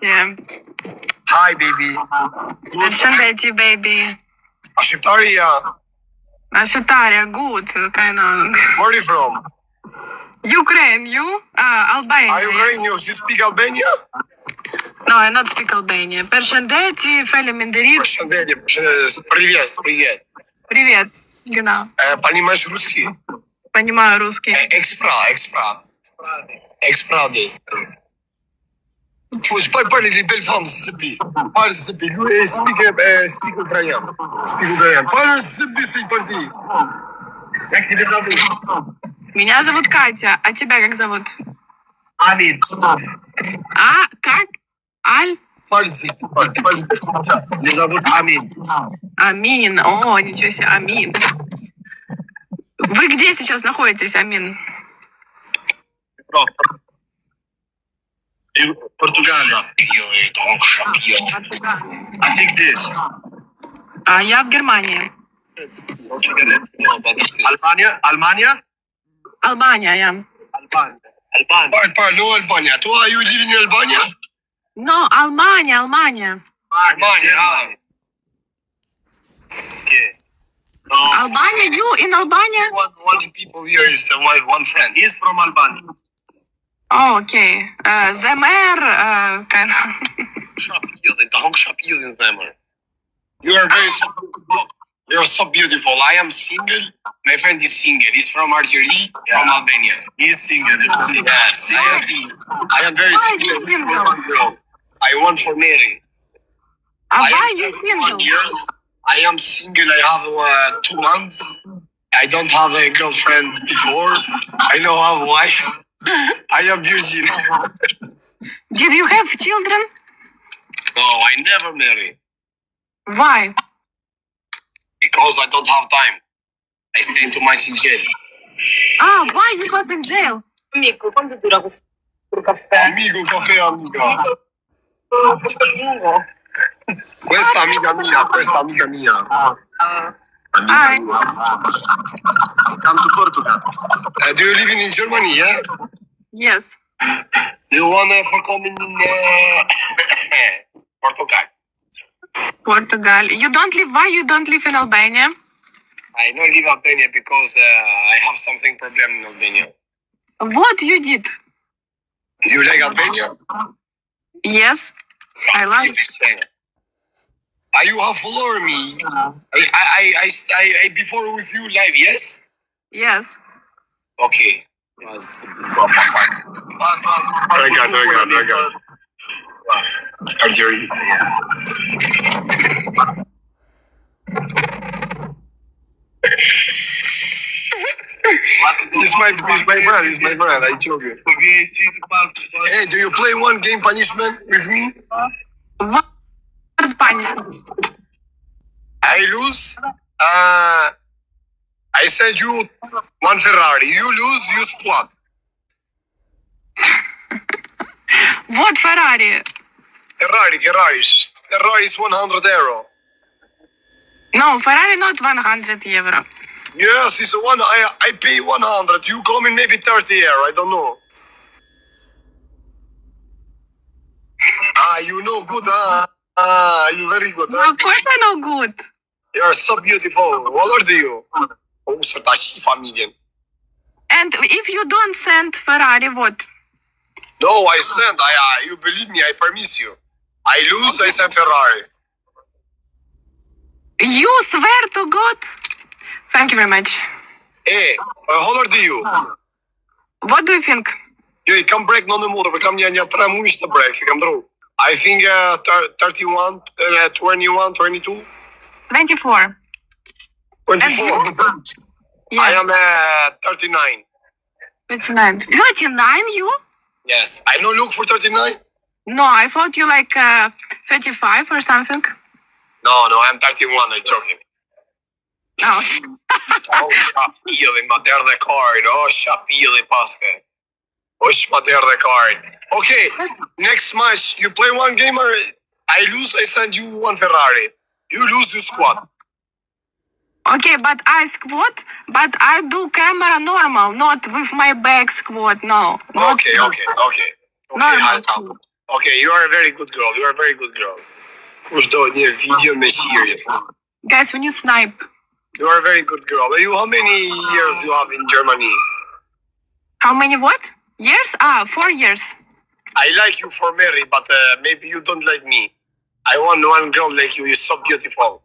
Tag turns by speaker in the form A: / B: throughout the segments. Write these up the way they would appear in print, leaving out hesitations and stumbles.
A: Përshëndetje.
B: Hi, baby.
A: Përshëndetje, baby.
B: A shqiptaria?
A: A shqiptaria, good, kind of.
B: Where are you from?
A: Ukraine, you? Albania.
B: Are you Ukrainian? You speak Albania?
A: No, I not speak Albania. Përshëndetje, faleminderit.
B: Përshëndetje, привет, привет.
A: Привет, genau.
B: Понимаешь русский?
A: Понимаю русский.
B: Exprade. Faut pas parler les belles femmes, Sibi. Parle Sibi. Lui, speak украин. Speak украин. Парle Sibi, c'est parti. Как тебя зовут?
A: Меня зовут Катя, а тебя как зовут?
C: Амин.
A: А, как? Аль?
B: Парle Sibi.
C: Меня зовут Амин.
A: Амин. О, ничего себе, Амин. Вы где сейчас находитесь, Амин?
C: Португалия. А ты где?
A: А я в Германии.
C: Albania?
A: Albania, yeah.
C: Albania.
B: Parle, no Albania. Tu are you living in Albania?
A: No, Albania.
B: Albania.
C: Okay.
A: Albania, you in Albania?
B: One people here is one friend.
C: He's from Albania.
A: Oh, okay. Zemer, kind of.
B: You're so beautiful. I am single. My friend is single. He's from Algeria, from Albania.
C: He's single.
B: Yes, I am single. I am very
A: Why
B: single.
A: you single?
B: I want for marry.
A: Why you
B: 1
A: single?
B: year. I am single. I have 2 months. I don't have a girlfriend before. I don't have a wife. I am virgin.
A: Did you have children?
B: No, I never marry.
A: Why?
B: Because I don't have time. I stay too much in jail.
A: Why you got in jail?
D: Amico, quanto dura questo caffè?
B: Amico, caffè, amica. Questa amica mia.
A: Hi.
B: Come to Portugal. Do you live in Germany, yeah?
A: Yes.
B: Do you want for coming in Portugal?
A: Portugal. Why you don't live in Albania?
B: I don't live in Albania because I have something problem in Albania.
A: What you did?
B: Do you like Albania?
A: Yes. I like it.
B: You have followed me. I before with you live, yes?
A: Yes.
B: Okay. Very good. Algeria. He's my friend. I told you. Hey, do you play one game punishment with me?
A: What punishment?
B: I lose. I send you 1 Ferrari. You lose, you squat.
A: What Ferrari?
B: Ferrari is 100 euro.
A: No, Ferrari not 100 euro.
B: Yes, it's one. I pay 100. You come in maybe 30 euro. I don't know. You know good. You very good.
A: Of course I know good.
B: You are so beautiful. What are you? Oh, să tași familie.
A: And if you don't send Ferrari, what?
B: No, I send. You believe me? I promise you. I lose. I send Ferrari.
A: You swear to God? Thank you very much.
B: Hey, how old are you?
A: What do you think?
B: You come break no more. Become një 3 muaj të break. Si kam dru. I think 31, 21, 22.
A: 24.
B: 24.
A: Yeah.
B: I am 39.
A: 39. 39 you?
B: Yes. I no look for 39.
A: No, I thought you like 35 or something.
B: No, I'm 31. I'm joking.
A: Oh.
B: Oh, shapili, ma der the card. Oh, shapili, paske. Oh, ma der the card. Okay, next match. You play one game or I lose, I send you 1 Ferrari. You lose, you squat.
A: Okay, but I squat, but I do camera normal, not with my back squat, no.
B: Okay.
A: Normal.
B: Okay, you are a very good girl. You are a very good girl. Kush do një video me shirje.
A: Guys, we need snipe.
B: You are a very good girl. How many years you have in Germany?
A: How many what? Years? 4 years.
B: I like you for married, but maybe you don't like me. I want one girl like you. You're so beautiful.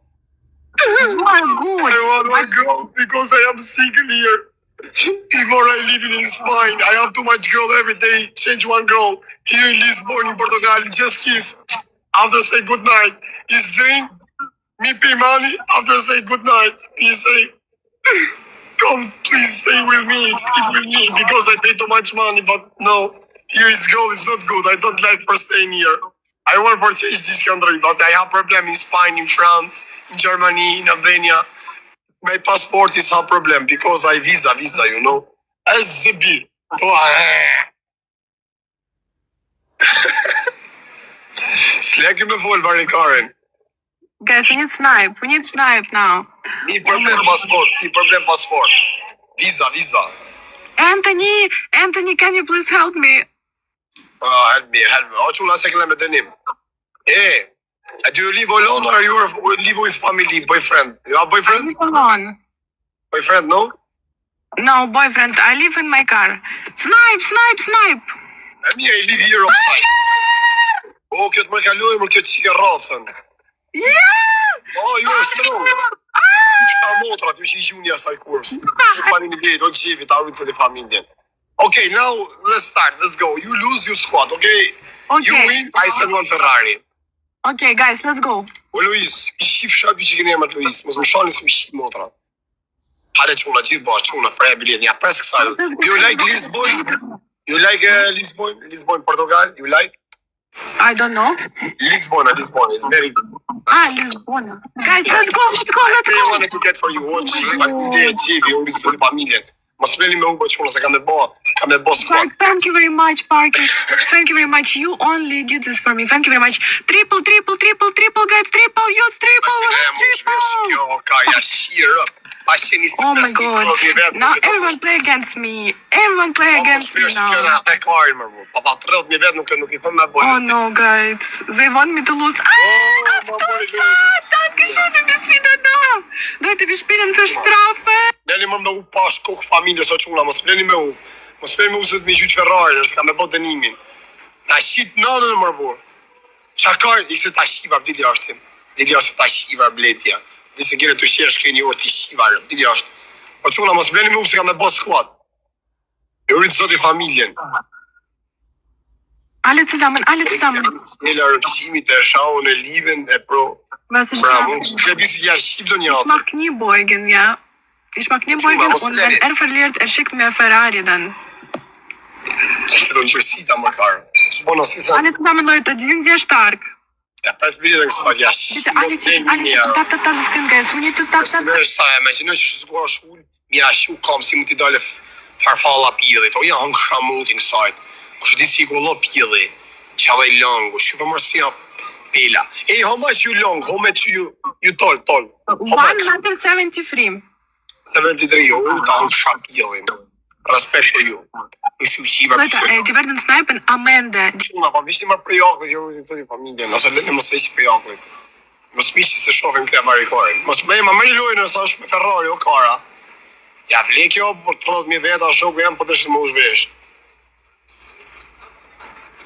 A: You are good.
B: I want one girl because I am single here. Before I live in Spain, I have too much girl every day. Change one girl. Here in Lisbon, in Portugal, just kiss. After say good night. Is drink. Me pay money. After say good night. He say, come, please stay with me. Sleep with me because I pay too much money. But no, here is girl is not good. I don't like for staying here. I want for change this country, but I have problem in Spain, in France, in Germany, in Albania. My passport is a problem because I visa, you know. SZB. Slek me vol barikarin.
A: Guys, we need snipe. We need snipe now.
B: Mi problem passport. Visa.
A: Anthony, can you please help me?
B: Help me. O çuna se këllë me dënim. Do you live alone or you live with family, boyfriend? You have
A: I
B: boyfriend?
A: live alone.
B: Boyfriend, no?
A: No, boyfriend. I live in my car. Snipe.
B: I live here outside. O, kjo të më kaloj, më kjo të qike racën.
A: Yeah!
B: Oh, you are strong. Ty që ka motra, ty që I gjuni asaj kurs. Fani një vjetë, o qevi, ta rritë të familjen. Okay, now let's start. Let's go. You lose your squad, okay? You win, I send one Ferrari.
A: Okay, guys, let's go.
B: O Luis, shif shapi që kene emër Luis, mos më shani si më shif motra. Hale quna, gjithë ba, quna, prej bilet, nja pres kësaj. You like Lisbon? You like Lisbon, Portugal? You like?
A: I don't know.
B: Lisbon is very good.
A: Lisbona. Guys, let's go.
B: I want to get for you one cheap, qivi, unë këtë të familjen. Mos bleni me unë quna, se ka me bo squad.
A: Thank you very much, Parker. Thank you very much. You only did this for me. Thank you very much. Triple, guys. Triple, use triple. Oh my god. Now everyone play against me. Everyone play against me now. Oh no, guys. They want me to lose. Dajte vi shpilën për shtrafe.
B: Bleni më me u pash kokë familjes o quna, mos bleni me u. Mos bleni me u se të mi gjyqë Ferrari, nëse ka me bo dënimin. Ta shqit nanën më rëbur. Qa kajnë, i këse ta shiva, dili ashtim. Dili ashtë ta shiva, bletja. Dise kire të shesh këni orë të shiva, dili ashtë. O quna, mos bleni me u se ka me bo skuad. E rritë zoti familjen.
A: Alle zusammen.
B: Nela rëpshimit e shaun e liven e pro.
A: Was ist
B: Bravo.
A: das?
B: Ich
A: mag Kniebeugen, ja. Ich mag Kniebeugen und wenn verliert, schickt mir Ferrari dann. Alle zusammen, Leute, die sind sehr stark.
B: Ja, pas bilje kësaj, ja.
A: Bitte alle tap the screen, guys. We need to tap.
B: Imagjinoj që zgua shul, mja shu kam si më t'i dale farfalla pillit. O ja hëngë shamutin kësajt. Kështë di si gollo pilli. Qave longu, shuve mërësia pela. Hey, how much you long? How much you tall?
A: 1.73 m.
B: 73, ta hëngë shapillin. Respect for you.
A: Leute, die werden snipen am Ende.
B: Quna, pa vishti marrë prejaklit, jo të të familjen. Ose lene mos eqi prejaklit. Mos mishi se shofim këte varikorin. Mos me ma mëri lojnë nësa është me Ferrari o kara. Ja vle kjo, por 30.000 veta shoku jam, po të shtë më ushvesh.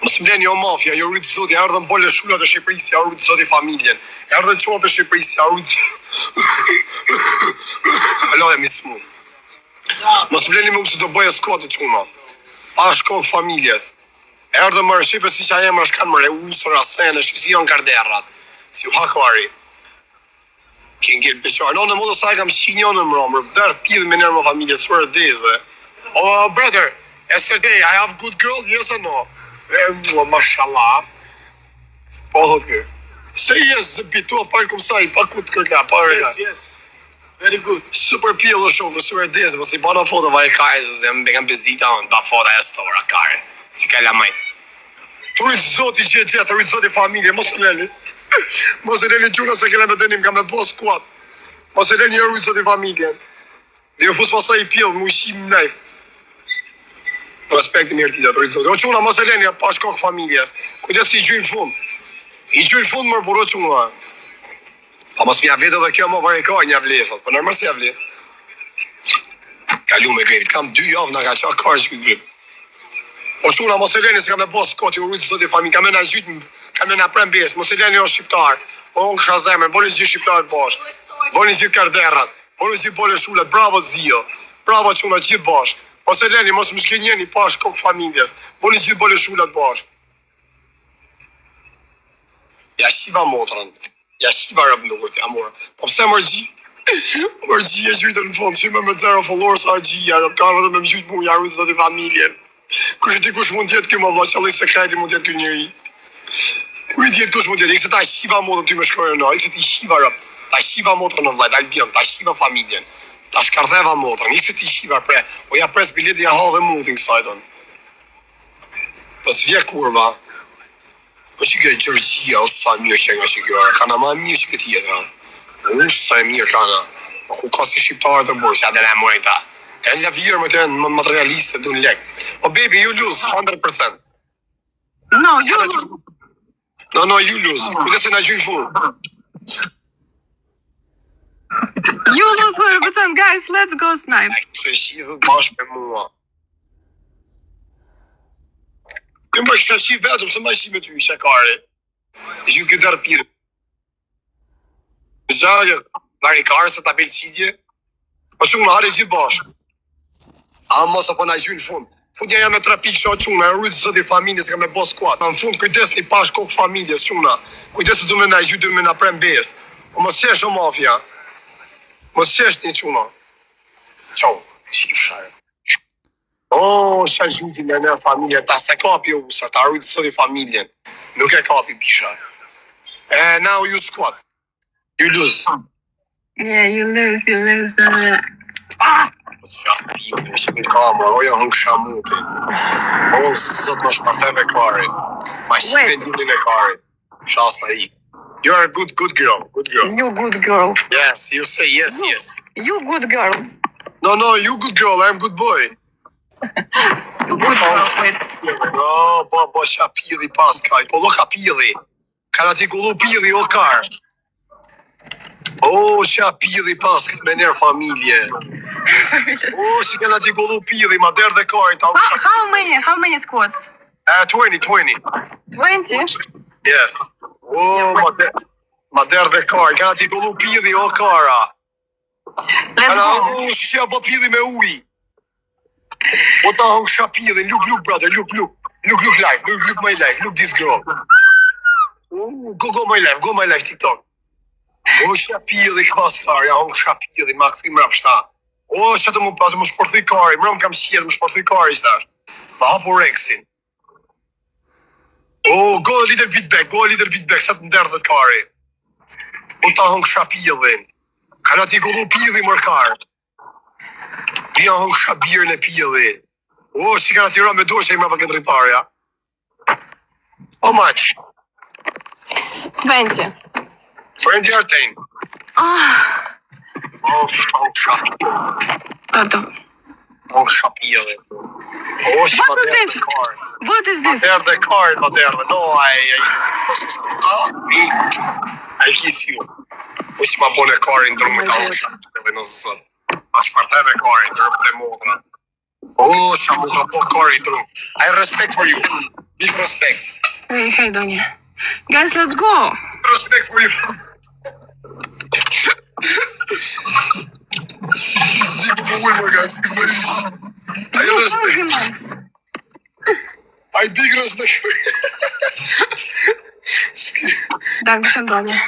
B: Mos bleni jo mafja, jo rritë zoti, ardhën bole shullat e Shqipërisë, ja rritë zoti familjen. Ardhën qonat e Shqipërisë, ja rritë... Alo e mismu. Mos bleni më se do bëje skuat të quna. Pa shkok familjes. Ardhën më rëshipe si që a jemë është kanë më reusër, asene, si janë karderat. Si u hakari. Kënë gjellë beqar. No, në modo sa e kam shinjonën më romër, dërë pidhë me nërë më familje, sërë deze. Oh, brother, yesterday I have good girl, yes or no? Mashallah. Po thot kë. Say yes, zëbitu a parë këmësaj, pa ku të kërka, parë.
C: Yes. Very good.
B: Super pjellë shumë, super deze, mësë I bana foto vaj kajë, se më bekam pëzdita unë, ba foto e stora, kare. Si ka lamaj. Të rritë zoti gjithë, të rritë zoti familje, mos e leni. Mos e leni gjuna se kene me dënim, ka me bo skuat. Mos e leni e rritë zoti familje. Dhe ju fus pasaj I pjellë, mu I shim najf. respektin mirë tjetër, rrit zoti. O çuna mos e leni pa shkok familjes. Kujdes si gjynë fund. I gjynë fund më burro çuna. Pa mos mja vetë edhe kjo më vare ka një vlesat, po normal si ja vle. Kalu me grepit, kam 2 javë nga ka qa karsh për grep. O çuna mos e leni se kam e bos koti, u rrit zoti familje, kam e na gjytë, kam e na prem bes, mos e leni o shqiptar. O unë kësha zemër, boli gjithë shqiptarët bash. Boli gjithë karderrat, boli gjithë bole shullet, bravo zio. Bravo çuna gjithë bash. Mos e leni, mos më shkenjeni pa shkok familjes. Boli gjithë bole shullet bash. Ja shiva motrën. Ja shiva rëbë nukët, amor. Po pse mërgji? Mërgji e gjytë në fond, shime me 0 followers a gjia, ka edhe me më gjytë mu, ja rrujtë zëtë familjen. Kush ti kush mund tjetë kjo më vla, qëllë i sekreti mund tjetë kjo njëri. Kuj tjetë kush mund tjetë, ikse ta shiva motrën ty me shkojë në, ikse ti shiva rëbë. Ta shiva motrën në vlajt, albion, ta shiva familjen. Ta shkardheva motrën, ikse ti shiva pre, o ja pres bileti ja ha dhe mutin kësajton. Po s'vje kurva. Po që kjo e Gjërgjia, o sa mirë që nga që kjo arë, kana ma mirë që këtë jetë, o sa e mirë kana, po ku ka si shqiptarë të borë, që adela e mojnë ta, e në lavirë më të e në materialiste, du në lek. O baby, you lose, 100%.
A: No, you lose.
B: No, you lose, kujtë se na gjynë full.
A: You lose 100%, guys. Let's go snipe.
B: Që e shizët bashkë me mua. Ju më kësha shi vetëm, se ma shi me ty, shekari. E që këtë dërë pirë. Zagë, vari karë se ta belë qidje. Po që më hare gjithë bashkë. A mos apo na gjynë fund. Fundja jam me 3 pikë shoh çuna, rrujt zoti familjes ka me bos skuat. Në fund kujdesni pa shkok familjes çuna. Kujdesi do me na gjytë me na prem bes. Po mos qesh o mafia. Mos qesh ti çuna. Çau, shifshar. Oh, sa gjyti me në familje, ta se kapi u, sa ta rrujt zoti familjen. Nuk e kapi pisha. Now you squat. You lose.
A: Yeah, you lose.
B: Po të shapi, në shmi kamër, oja hëngë shamuti. O, sot më shparteve kari. Ma shime ndilin e kari. Shasta I. You are a good girl, good girl.
A: You good girl.
B: Yes, you say yes.
A: You good girl.
B: No, you good girl, I'm good boy.
A: You good girl. Wait.
B: No, po shapili paskaj, po lo kapili. Kana ti kullu pili o kar. O, shapili paskaj me njerë familje. O, si kana ti kullu pili, ma der dhe karin, ta u
A: How many squats?
B: 20.
A: 20?
B: Yes. O, ma der dhe karin, kana ti kullu pili o kara.
A: Let's
B: Kana
A: go.
B: o, shia po pili me uj. O ta hong shapili, look brother, look live, look my life, look this girl. Go my life TikTok. O shapili paskar, ja hong shapili, ma këthi mrap shta. O, që të më shpërthy kari, mërëm kam shqetë, më shpërthy kari, stash. Ma hapo reksin. O, go a little bit back, sa të nderdhet kari. O ta hong shapilin. Kana ti kullu pili mër kar. Bia hong shabirën e pili. O, si kana tira me dorë që I mrapa këtë dritarja. How much?
A: 20.
B: Brendi Artejn. O, hong shapilin. Hong shapilin. O, si ma
A: What is
B: der
A: this?
B: dhe kar.
A: What is this?
B: Ma der dhe. No, I kiss you. O, si ma bone karin dërë me ka hong shapilin në zëzët. A shparteve karin dërë me motra. O, sa mu ka po karin dërë. I respect for you. Big respect.
A: Hey, Donia. Guys, let's go.
B: Respect for you. Stick to Wilmer, guys. I respect. I big respect for you.
A: Dankeschön, Donia.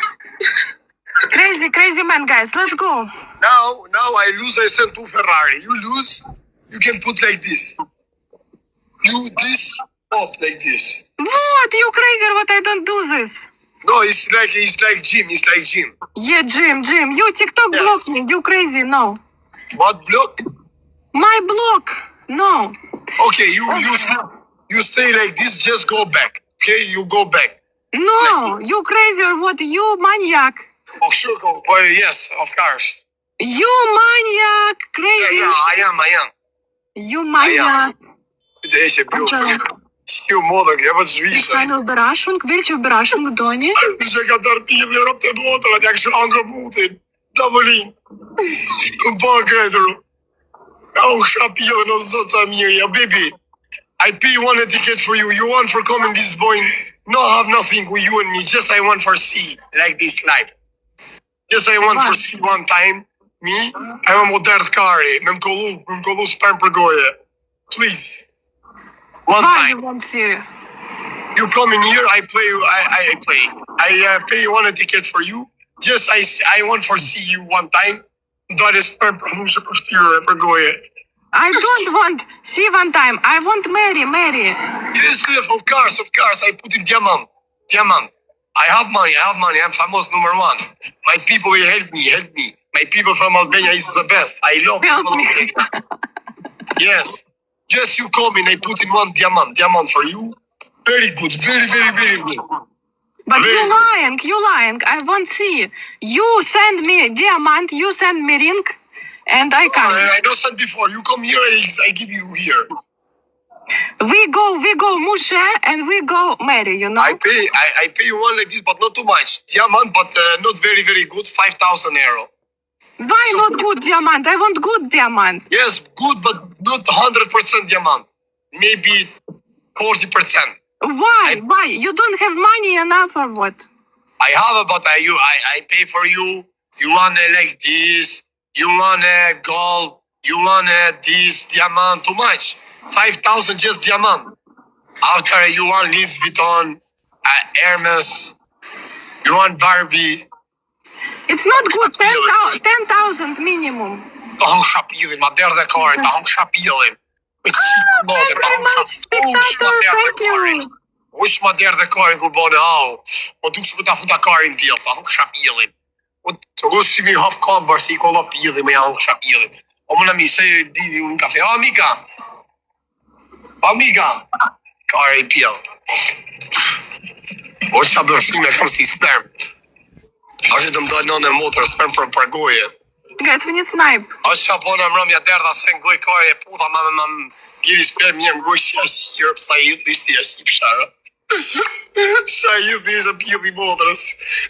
A: Crazy man, guys. Let's go.
B: Now I lose, I send to Ferrari. You lose, you can put like this. You this up like this.
A: What? You crazy or what? I don't do this.
B: No, it's like gym.
A: Yeah, Jim. You TikTok
B: Yes.
A: block me. You crazy? No.
B: What block?
A: My block. No.
B: Okay, you stay like this, just go back. Okay, you go back.
A: No. You crazy or what? You maniac.
B: Oh, sure, go. Oh, yes, of course.
A: You maniac. Crazy.
B: Yeah, I am.
A: You maniac.
B: Deixa, Bilson. Si u modën, ja për zhvishë.
A: Специально брашунг, величе брашунг дони.
B: Ashtë që ka tërpilë rëp të botërat, ja kështë angë mutin. Tavolin. Në bëhë kretëru. Ja u kësha pilë në zotë sa mirë, ja baby. I pay one ticket for you. You want for coming this boy? No, have nothing with you and me. Just I want for see, like this life. Just I want for see one time. Me, I'm a modern kari. Me më kollu sperm për goje. Please. One
A: Why you
B: time.
A: want to?
B: You come in here, I play. I play. I pay one ticket for you. Just I want for see you one time. Do the sperm për mu se për shtyre për goje.
A: I don't want see one time. I want marry.
B: Yes, of course. I put in diamond. I have money. I'm famous number one. My people will help me. My people from Albania is the best. I love
A: Help
B: people.
A: me.
B: Yes. Just you come in, I put in one diamond for you. Very good. Very good.
A: But
B: Very-
A: you lying. I won't see. You send me diamond, you send me ring, and I come.
B: I don't said before. You come here, I give you here.
A: We go Mushe, and we go marry, you know?
B: I pay you one like this, but not too much. Diamond, but not very good. 5,000 euro.
A: Why not good diamond? I want good diamond.
B: Yes, good, but not 100% diamond. Maybe 40%.
A: Why? You don't have money enough or what?
B: I have, but I pay for you. You want like this. You want gold. You want this diamond. Too much. 5,000 just diamond. After you want Louis Vuitton, Hermes. You want Barbie.
A: It's not good. 10,000 minimum.
B: Të hong shapilin, ma derë dhe karin, të hong shapilin. Me të si të modë, të
A: Very
B: hong
A: much, spectator. Thank you.
B: Ush ma derë dhe karin kur bane au. O duk se për ta futa karin pjell, të hong shapilin. O të gosë si mi hap kambar, si i kolla pjellin, me ja hong shapilin. O më në mi, se divi unë kafe. O, amiga. Karin pjell. O që bërë shime, kam si sperm. A që të më dojnë në motër, sperm për goje.
A: Guys, we need snipe.
B: A që po në mërëm ja derda se në goj kare e putha ma gjiri sperm një në goj si ashirë, sa i dhë ishte ashirë pëshara. Sa i dhë ishte pjilë i motërës.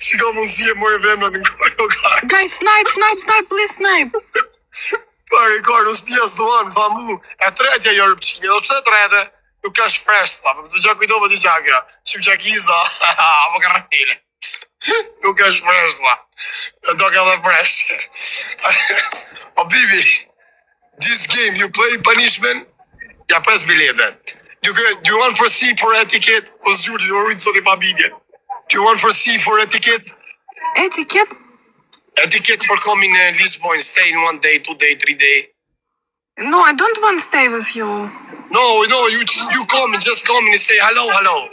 B: Si ka mundësi e mërë vemrat në goj o kare.
A: Guys, snipe, please snipe.
B: Pari kare, në spjes duan, tha mu, e tretja jo rëpqime, do pse trete? Nuk ka shfresh, tha, të gjak kujtove të gjakja. Shqip gjakiza, apo kërrejle. Nuk ka shfresh, tha. Do ka dhe fresh. O bibi, this game you play punishment, ja pres biletën. Do you want for C for etiquette? O zhur, ju rritë sot i pa bibje. Do you want for C for etiquette?
A: Etiquette.
B: Etiquette for coming Lisbon, stay in 1 day, 2 day, 3 day.
A: No, I don't want to stay with you.
B: No, you come and just come and say hello.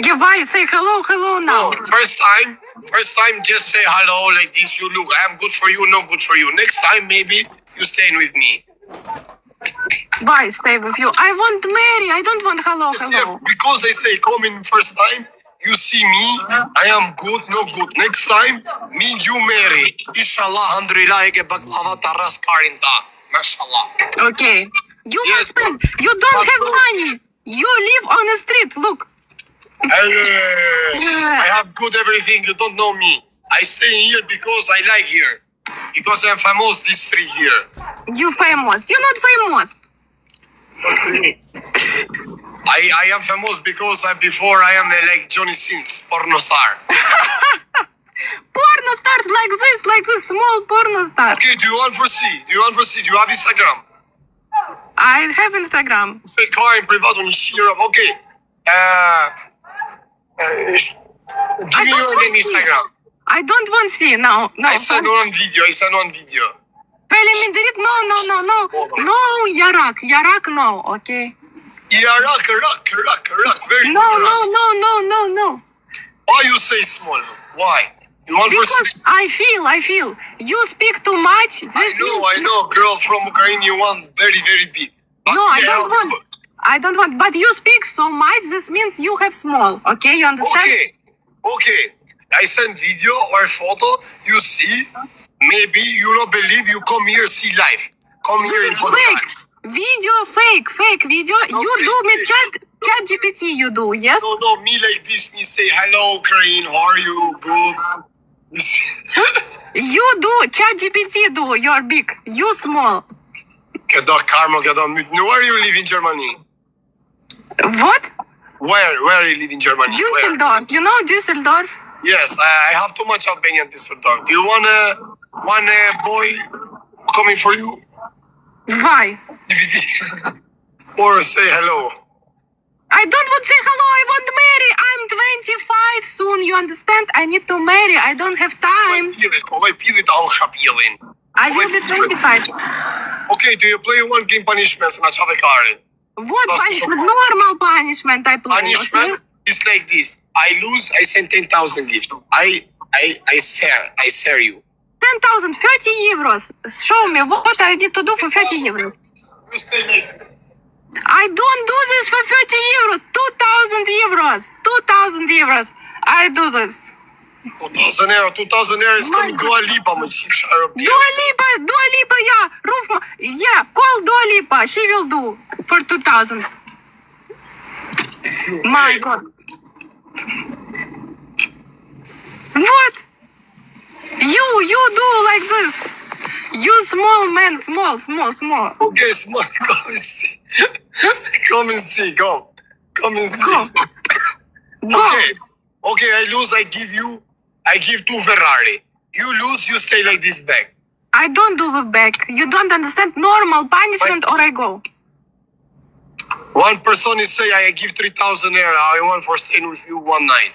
A: Yeah, why? Say hello now.
B: No, first time, just say hello like this. You look, I am good for you, not good for you. Next time, maybe you staying with me.
A: Why stay with you? I want marry. I don't want hello.
B: Because I say come in first time, you see me, I am good, not good. Next time, me, you marry. Inshallah, alhamdulillah, eke baklava taras karin ta. Mashallah.
A: Okay. You
B: Yes.
A: understand? You don't have money. You live on the street. Look.
B: I have good everything, you don't know me. I stay here because I like here. Because I am famous this street here.
A: You famous. You're not famous.
B: I am famous because before I am like Johnny Sins, porno star.
A: Porno stars like this small porno star.
B: Okay, do you want to see? Do you have Instagram?
A: I have Instagram.
B: Say car in privat on Instagram. Okay. Give me your name Instagram.
A: I don't want to see. No.
B: I send one video.
A: Feleminderit, no. No, Yarak, no, okay?
B: Yeah, rock. Very
A: No,
B: good rock.
A: no.
B: Why you say small? Why? You want to
A: Because
B: see?
A: I feel. You speak too much.
B: I know, girl from Ukraine, you want very, very big. But
A: No, I
B: yeah,
A: don't want. I don't want. But you speak so much, this means you have small. Okay, you understand?
B: Okay. I send video or photo, you see, maybe you don't believe, you come here, see life. Come here
A: You
B: in
A: just fake. Video, fake video. You
B: fake
A: do me
B: video.
A: chat GPT, you do, yes?
B: No, me like this, me say, hello, Ukraine, how are you? Good. You see?
A: You do, chat GPT do, you're big. You small.
B: Këdo karma, këdo myt. Where you live in Germany?
A: What?
B: Where you live in Germany? Where?
A: Düsseldorf. You know Düsseldorf?
B: Yes, I have too much Albanian Düsseldorf. Do you want a boy coming for you?
A: Why?
B: Or say hello?
A: I don't want to say hello, I want to marry. I'm 25 soon, you understand? I need to marry, I don't have time.
B: Kollaj pillit a unë shapillin.
A: I will be 25.
B: Okay, do you play one game punishment na çave karin?
A: What punishment? Normal punishment I play.
B: Punishment
A: Okay?
B: is like this. I lose, I send 10,000 gift. I share you.
A: 10,000, 30 euros. Show me what I need to do for 30 euros.
B: You stay like
A: I don't do this for 30 euros. 2,000 euros. 2,000 euros. I do this.
B: 2,000 euro is coming Dua Lipa, më qip sharë.
A: Dua Lipa, yeah. Yeah, call Dua Lipa. She will do for 2,000. My God. What? You do like this. You small man, small.
B: Okay, smart, come and see. Come and see, come. Come and see.
A: Go.
B: Okay, I lose, I give 2 Ferrari. You lose, you stay like this back.
A: I don't do the back. You don't understand normal punishment or I go.
B: One person is say I give 3,000 euro. I want for staying with you one night.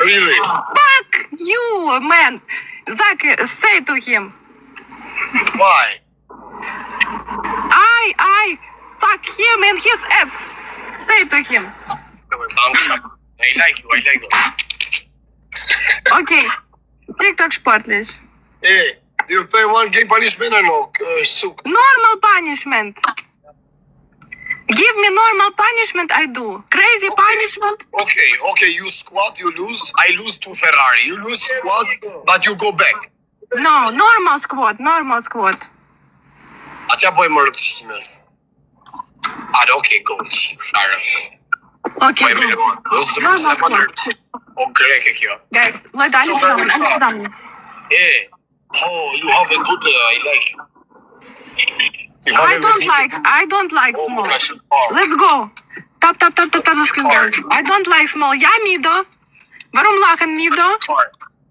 B: Really?
A: Fuck you, man. Zach, say to him.
B: Why?
A: I fuck him and his ass. Say to him.
B: I like you.
A: Okay. TikTok sportlich.
B: Hey, do you play one game punishment or no? Suk.
A: Normal punishment. Give me normal punishment, I do. Crazy punishment.
B: Okay, you squat, you lose. I lose 2 Ferrari. You lose squat, but you go back.
A: No, normal squat.
B: Atja bëj më rëpësimes. Okay, go, qip, sharë.
A: Okay,
B: Bëj me
A: go.
B: lëmë.
A: Normal squat.
B: O greke kjo.
A: Guys, Leute, alles zusammen.
B: Hey, you have a good, I like.
A: I don't like small. Let's go. Tap the screen, guys. I don't like small. Ja, Mido. Waarom lachen, Mido?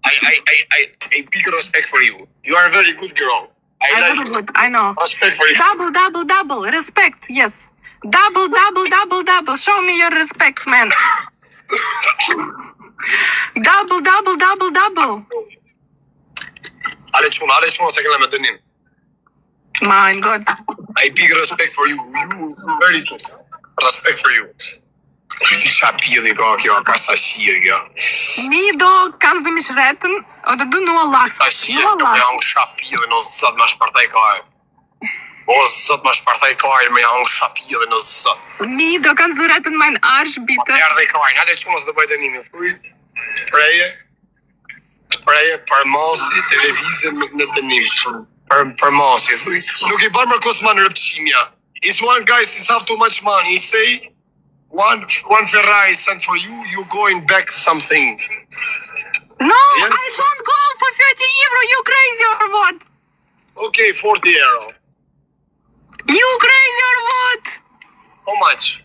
B: I big respect for you. You are a very good girl. I
A: I
B: like
A: do
B: you.
A: good, I know.
B: Respect for you.
A: Double. Respect, yes. Double. Show me your respect, man. Double.
B: Ale çuna se kena me dënim.
A: My God.
B: I big respect for you. You very good. Respect for you. Ti shapilli ka kjo, ka sa shie kjo.
A: Mido, kannst du mich retten? Oder du nur lachst?
B: Sa shie
A: Nur
B: kjo me
A: lachst.
B: ang shapilli në zët me shpartaj kaj. O zët me shpartaj kaj me ang shapilli në zët.
A: Mido, kannst du retten mein Arsch, bitte?
B: Erdhe kaj, ale çuna se të bëj dënimi. Thuj, preje për masi televizën në dënim. Per masi, thuj. Nuk I bërë mërkos ma në rëpqimja. Is one guy since have too much money, he say one Ferrari sent for you, you going back something.
A: No,
B: Yes.
A: I don't go for 30 euro. You crazy or what?
B: Okay, 40 euro.
A: You crazy or what?
B: How much?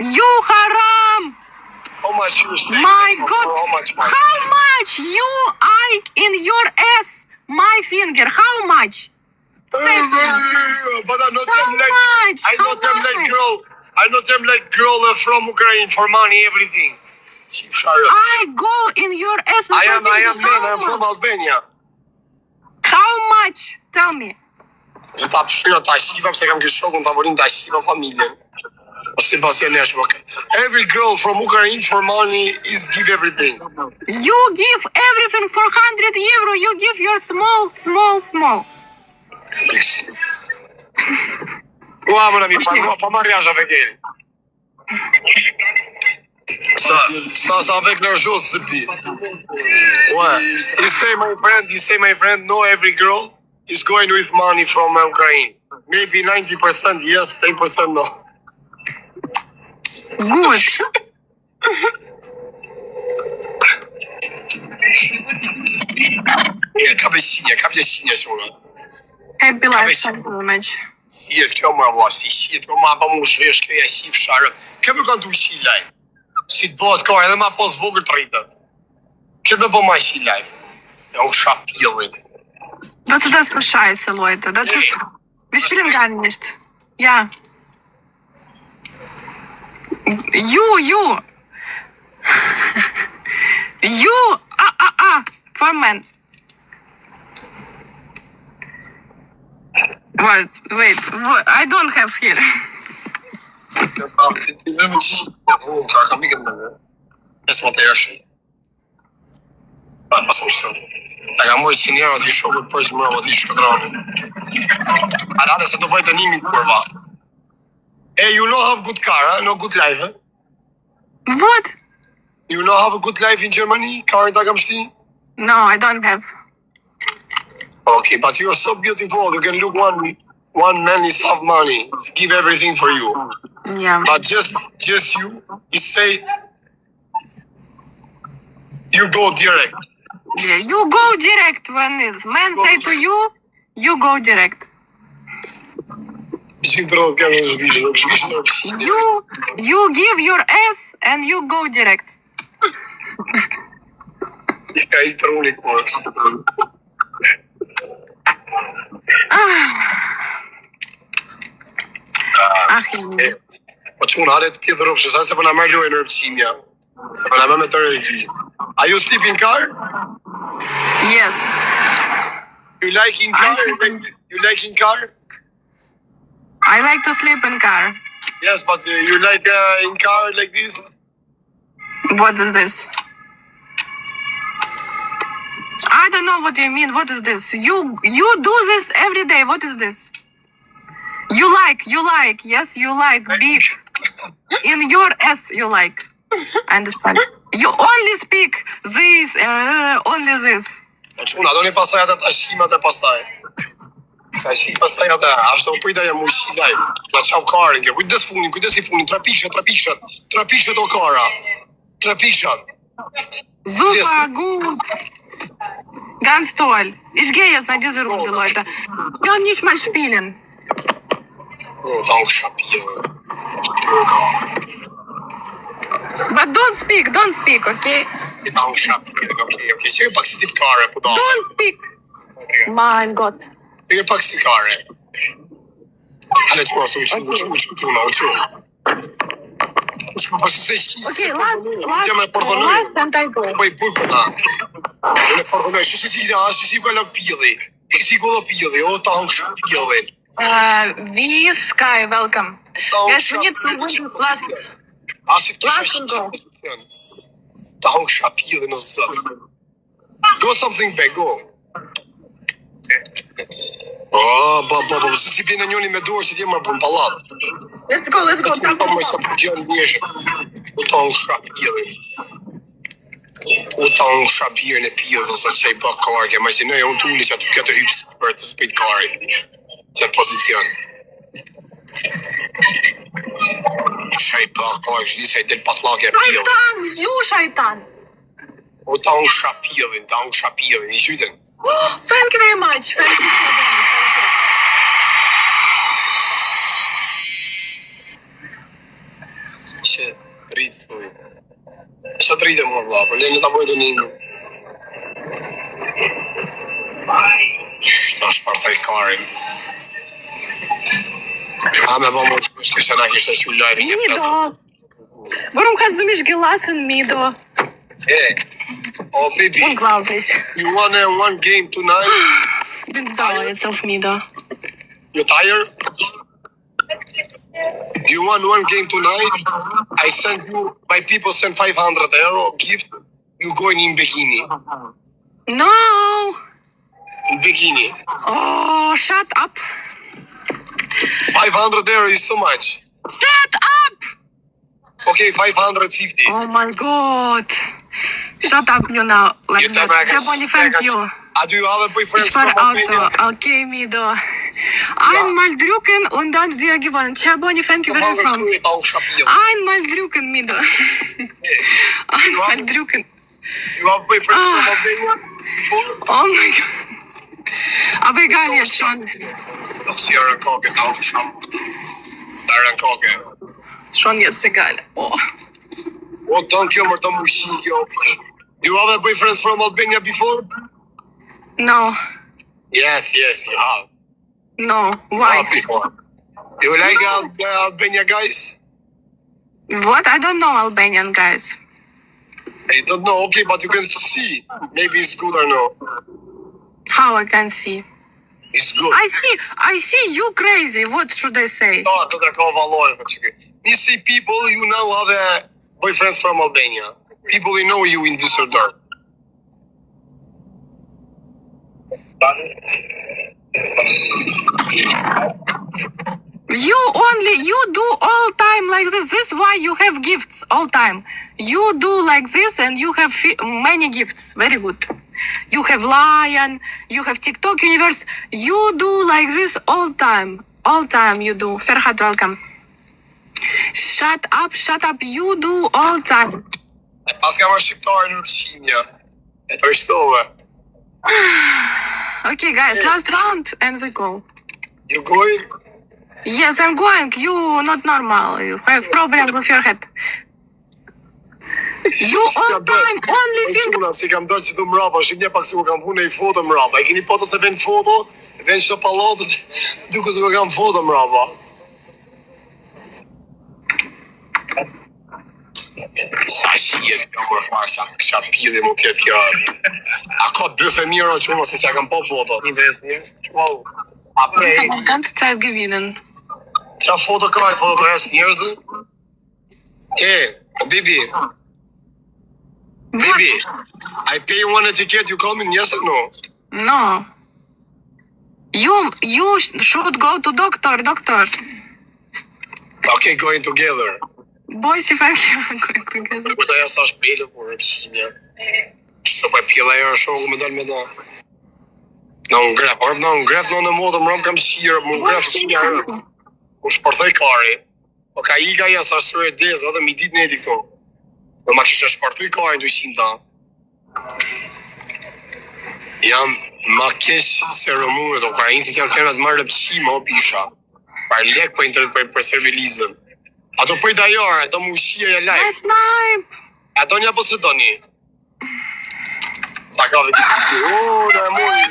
A: You haram.
B: How much you stay?
A: My God.
B: How much money?
A: How much you I in your ass? My finger. How much?
B: But I not
A: How
B: them like
A: much?
B: I
A: How
B: not them like
A: much?
B: girl. I not them like girl from Ukraine for money, everything. Shut up.
A: I go in your ass.
B: I am
A: How
B: man, I'm from
A: much?
B: Albania.
A: How much? Tell me.
B: Që ta pështira ta shiva, pëse kam kështë shokun të avorin ta shiva familjen. Ose pas e nesh, okay. Every girl from Ukraine for money is give everything.
A: You give everything for 100 euro. You give your small.
B: Ua, më në mi, pa mariage avec elle. Ça avec l'argent, c'est bien. Ouais. You say my friend, no every girl is going with money from Ukraine. Maybe 90% yes, 10% no.
A: Good.
B: Ka besinja shumë.
A: Happy life, thank you very much.
B: Shihet kjo më valla, si shihet, kjo ma pa mu shvesh, kjo ja shif sharë. Kjo më kanë tu shi live. Si të bëhet ka edhe ma pas vogël të rritë. Kjo më po ma shi live. Ja u shap pillin.
A: Was ist das für Scheiße, Leute? Das ist... Wir spielen gar nicht. Ja. You. You. Foreman. What? Wait. I don't have here.
B: Ti më më shi. Ka mikën më. Esma të jashtë. Pas më shtë. Ta ka mojë 100 euro t'i shokët për që më t'i shkodrani. Alale se do bëjtë të nimit kurva. Hey, you know have good car, huh? No good life, huh?
A: What?
B: You know have a good life in Germany? Car ta kam shti?
A: No, I don't have.
B: Okay, but you are so beautiful. You can look one man is have money. Give everything for you.
A: Yeah.
B: But just you say you go direct.
A: Yeah. You go direct when this man say to you, you go direct. You give your ass and you go direct.
B: Po që unë halet pjetë rëpshë, sa se për në merë lojë në rëpsimja. Se për në me të rëzi. Are you sleep in car?
A: Yes.
B: You like in car? You like in car?
A: I like to sleep in car.
B: Yes, but you like in car like this?
A: What is this? I don't know what you mean. What is this? You do this every day. What is this? You like. Yes, you like big. In your ass, you like. I understand. You only speak this, only this.
B: Unë ato një pasaj atë të ashimat e pasaj. Tashi pasaj atë, ashtu u pujta jam ushi live. Na çau karën, kjo kujdes i funin, 3 pikëshat o kara. 3 pikëshat.
A: Super gut. Ganz toll. Ich gehe jetzt nach dieser Runde, Leute. Ich kann nicht mal spielen.
B: Oh, dank Shapiro.
A: But don't speak, okay?
B: Dank Shapiro, okay. Sige pak si tip kare, po da.
A: Don't speak. Mein Gott.
B: Sige pak si kare. Ale çu asu, çu na uçu.
A: Okay, last and I go.
B: Poi burna. Le portone, si quella pili. Si quello pili, o dank Shapiro.
A: Sky, welcome. Yes, we need to win last. Last and go.
B: Dank Shapiro no zat. Go something back, go. Baba, se si bine njoni me dorë si ti më për pallat.
A: Let's go.
B: Po më sa për gjën njëjë. U Dank Shapiro. U Dank Shapiro në pjezën sa çaj pa karë, imagjinoj unë tuni që aty këtë hyps për të spit karë. Çe pozicion. Shaj pa karë, çdi sa i del patlake e pjezën.
A: Shaitan, you shaitan.
B: U Dank Shapiro, i qytën.
A: Thank you very much. Thank you.
B: Që rritë thuj. Që të rritë më vla, për le në të bojtë një. Shtë është për thej karin. A me bëmë që kështë në kështë e që live një pjesë.
A: Mido. Warum kannst du mich gelassen, Mido?
B: Oh baby,
A: Unglaublich.
B: you want one game tonight?
A: Ich bin sauer jetzt auf Mido.
B: You tired? Do you want one game tonight? I send you, my people send 500 euro gift. You going in bikini.
A: No.
B: In bikini.
A: Oh, shut up.
B: 500 euro is too much.
A: Shut up.
B: Okay, 550.
A: Oh my God. Shut up, you now. Like
B: You
A: that.
B: tell me I can-
A: Jaboni, thank you.
B: Do you have a boyfriend
A: Çfarë
B: from Albania?
A: auto? Okej, Mido. I'm Maldruken und dann wir gewonnen. Çfarë bëni fan ky vjen from? I'm Maldruken, Mido. I'm Maldruken.
B: You have boyfriends from Albania before?
A: Oh my god. Aber egal jetzt schon.
B: Dat is hier een koken, Daar een koken.
A: Schon jetzt egal. Oh.
B: Oh, dank je, maar dan moet je You have a boyfriend from Albania before?
A: No.
B: Yes, you have.
A: No. Why?
B: Before. You like Albania guys?
A: What? I don't know Albanian guys.
B: I don't know, okay, but you can see. Maybe it's good or no.
A: How I can see?
B: It's good.
A: I see you crazy. What should I say?
B: No, to tako valoj. You see people, you now have boyfriends from Albania. People who know you in Düsseldorf.
A: You do all time like this. This is why you have gifts all time. You do like this and you have many gifts. Very good. You have Lion, you have TikTok universe. You do like this all time. All time you do. Ferhat, welcome. Shut up. You do all time.
B: Pas ka marrë shqiptarë në Urqinja. E të rështove.
A: Okay, guys, last round and we go.
B: You going?
A: Yes, I'm going. You not normal. You have problem with your head. You all time only think.
B: Si kam dërë që të mrapa, shqip një pak se ku kam punë e i foto mrapa. E keni foto se ven foto, ven shopalotët, duke se ku kam foto mrapa. Sa shiet kjo më farë, sa pili më tjetë kjo. A ka bëse mirë që unë se s'ja kam po foto. Një ves njës, wow. A prej.
A: Ganze Zeit gewinnen.
B: Qa foto ka e foto të hes njërzë? Bibi. Bibi, I pay one ticket, you coming, yes or no?
A: No. You should go to doctor.
B: Okay, going together.
A: Boys, if I can go together.
B: Kur ta jasa shpele, por e pësimja. Së pa pjela e shokë me dalë me da. Në ngrep, në moto, më rëmë kam shirë, më ngrep shirë. Më shpërthej kari. Po ka i ka jasa shtërë e dezë, dhe mi ditë neti këto. Dhe ma kishtë shpërthej kari në dushim ta. Jam ma kesh se rëmune, do ukrainësit janë tërnat marrë rëpqima o pisha. Par lek për servilizën. Ato për da jarë, ato më ushia e lajë.
A: That's snipe.
B: Ato një apo se do një? Sa ka dhe këtë. Në e mori.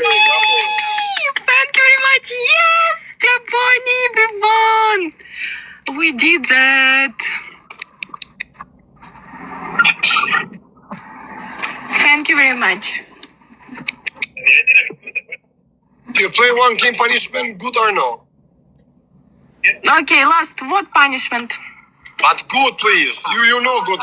A: Thank you very much. Yes, Japoni, we won. We did that. Thank you very much.
B: Do you play one game punishment, good or no?
A: Okay, last. What punishment?
B: But good, please. You know good.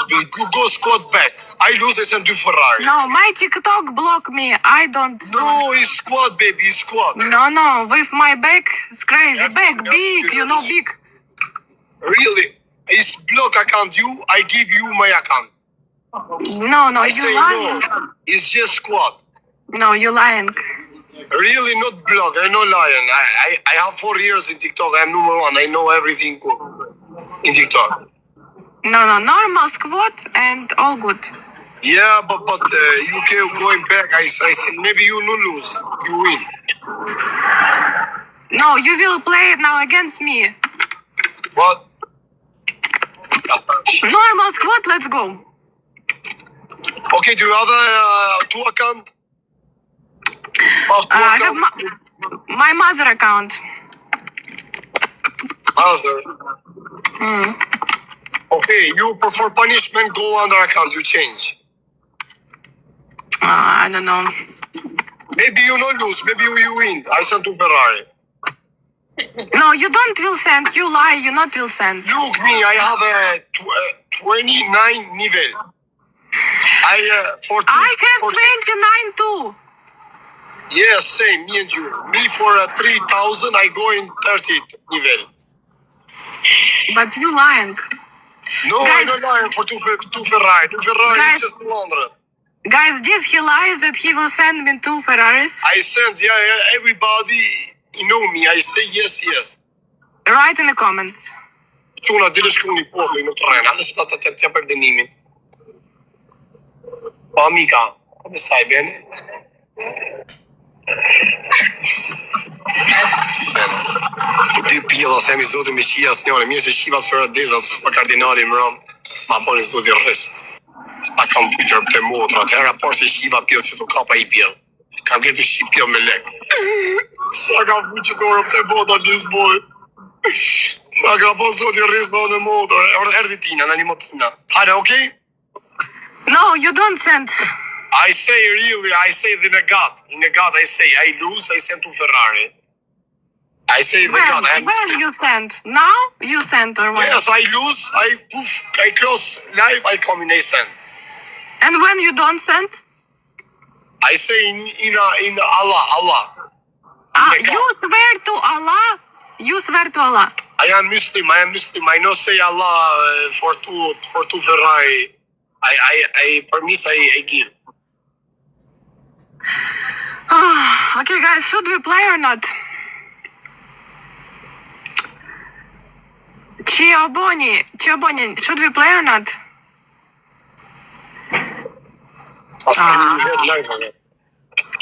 B: Go squat back. I lose, I send you Ferrari.
A: No, my TikTok block me. I don't.
B: No, it's squat, baby, it's squat.
A: No. With my back, it's crazy. Back big, you know, big.
B: Really? It's block account. I give you my account.
A: No,
B: I
A: you
B: say
A: lying.
B: no. It's just squat.
A: No, you lying.
B: Really not block. I'm not lying. I have 4 years in TikTok. I'm number one. I know everything good in TikTok.
A: No, normal squat and all good.
B: Yeah, but you keep going back. I said maybe you no lose. You win.
A: No, you will play it now against me.
B: What?
A: Normal squat, let's go.
B: Okay, do you have two account?
A: I have my mother account.
B: Mother.
A: Mm.
B: Okay, you prefer punishment, go under account, you change.
A: I don't know.
B: Maybe you not lose, maybe you win. I send to Ferrari.
A: No, you don't will send. You lie, you not will send.
B: Look me, I have a 29 nivel. I have
A: 29 too.
B: Yes, same, me and you. Me for 3,000, I go in 30 nivel.
A: But you lying.
B: No,
A: Guys,
B: I'm not lying for two Ferrari. Two Ferrari
A: guys,
B: is just 200.
A: Guys, did he lie that he will send me 2 Ferraris?
B: I send, yeah, everybody, you know me, I say yes, yes.
A: Write in the comments.
B: Çuna dile shkruni postën në terren, hale se ta për dënimin. Po amica, come stai bene? Dy pjella se mi zote me shia s'njone, mirë se shiva sëra deza, super kardinali më ram, ma boni zoti rris. S'ta kam vujtër për të motra, të hera par se shiva pjellë që të kapa I pjellë. Kam gjetur shqip pjellë me lek. Sa kam vujtër të orë për të motra Lisboj. Na ka po zoti rris me në motor, erdi tina, në një motina. Hajde, okay?
A: No, you don't send.
B: I say really, I say the negat. In negat I say I lose, I send to Ferrari. I say the negat, I am
A: When you send? Now you send or when?
B: Yes, I lose, I poof, I close live, I come in, I send.
A: And when you don't send?
B: I say in Allah.
A: You swear to Allah? You swear to Allah?
B: I am Muslim, I know say Allah for two Ferrari. I promise I give.
A: Okay, guys, should we play or not? Cioboni, should we play or not?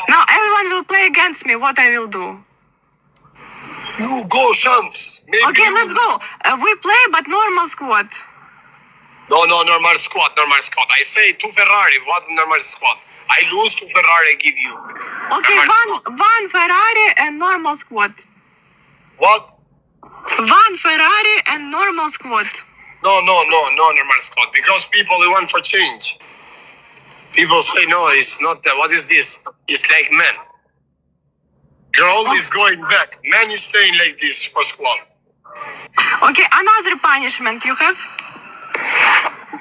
A: Now everyone will play against me. What I will do?
B: You go chance. Maybe
A: Okay, let's go. We play, but normal squad.
B: No, normal squad. I say two Ferrari, what normal squad? I lose two Ferrari, I give you.
A: Okay, one Ferrari and normal squad.
B: What?
A: One Ferrari and normal squad.
B: No, normal squad. Because people, they want for change. People say, no, it's not that. What is this? It's like men. Girl is going back. Man is staying like this for squad.
A: Okay, another punishment you have?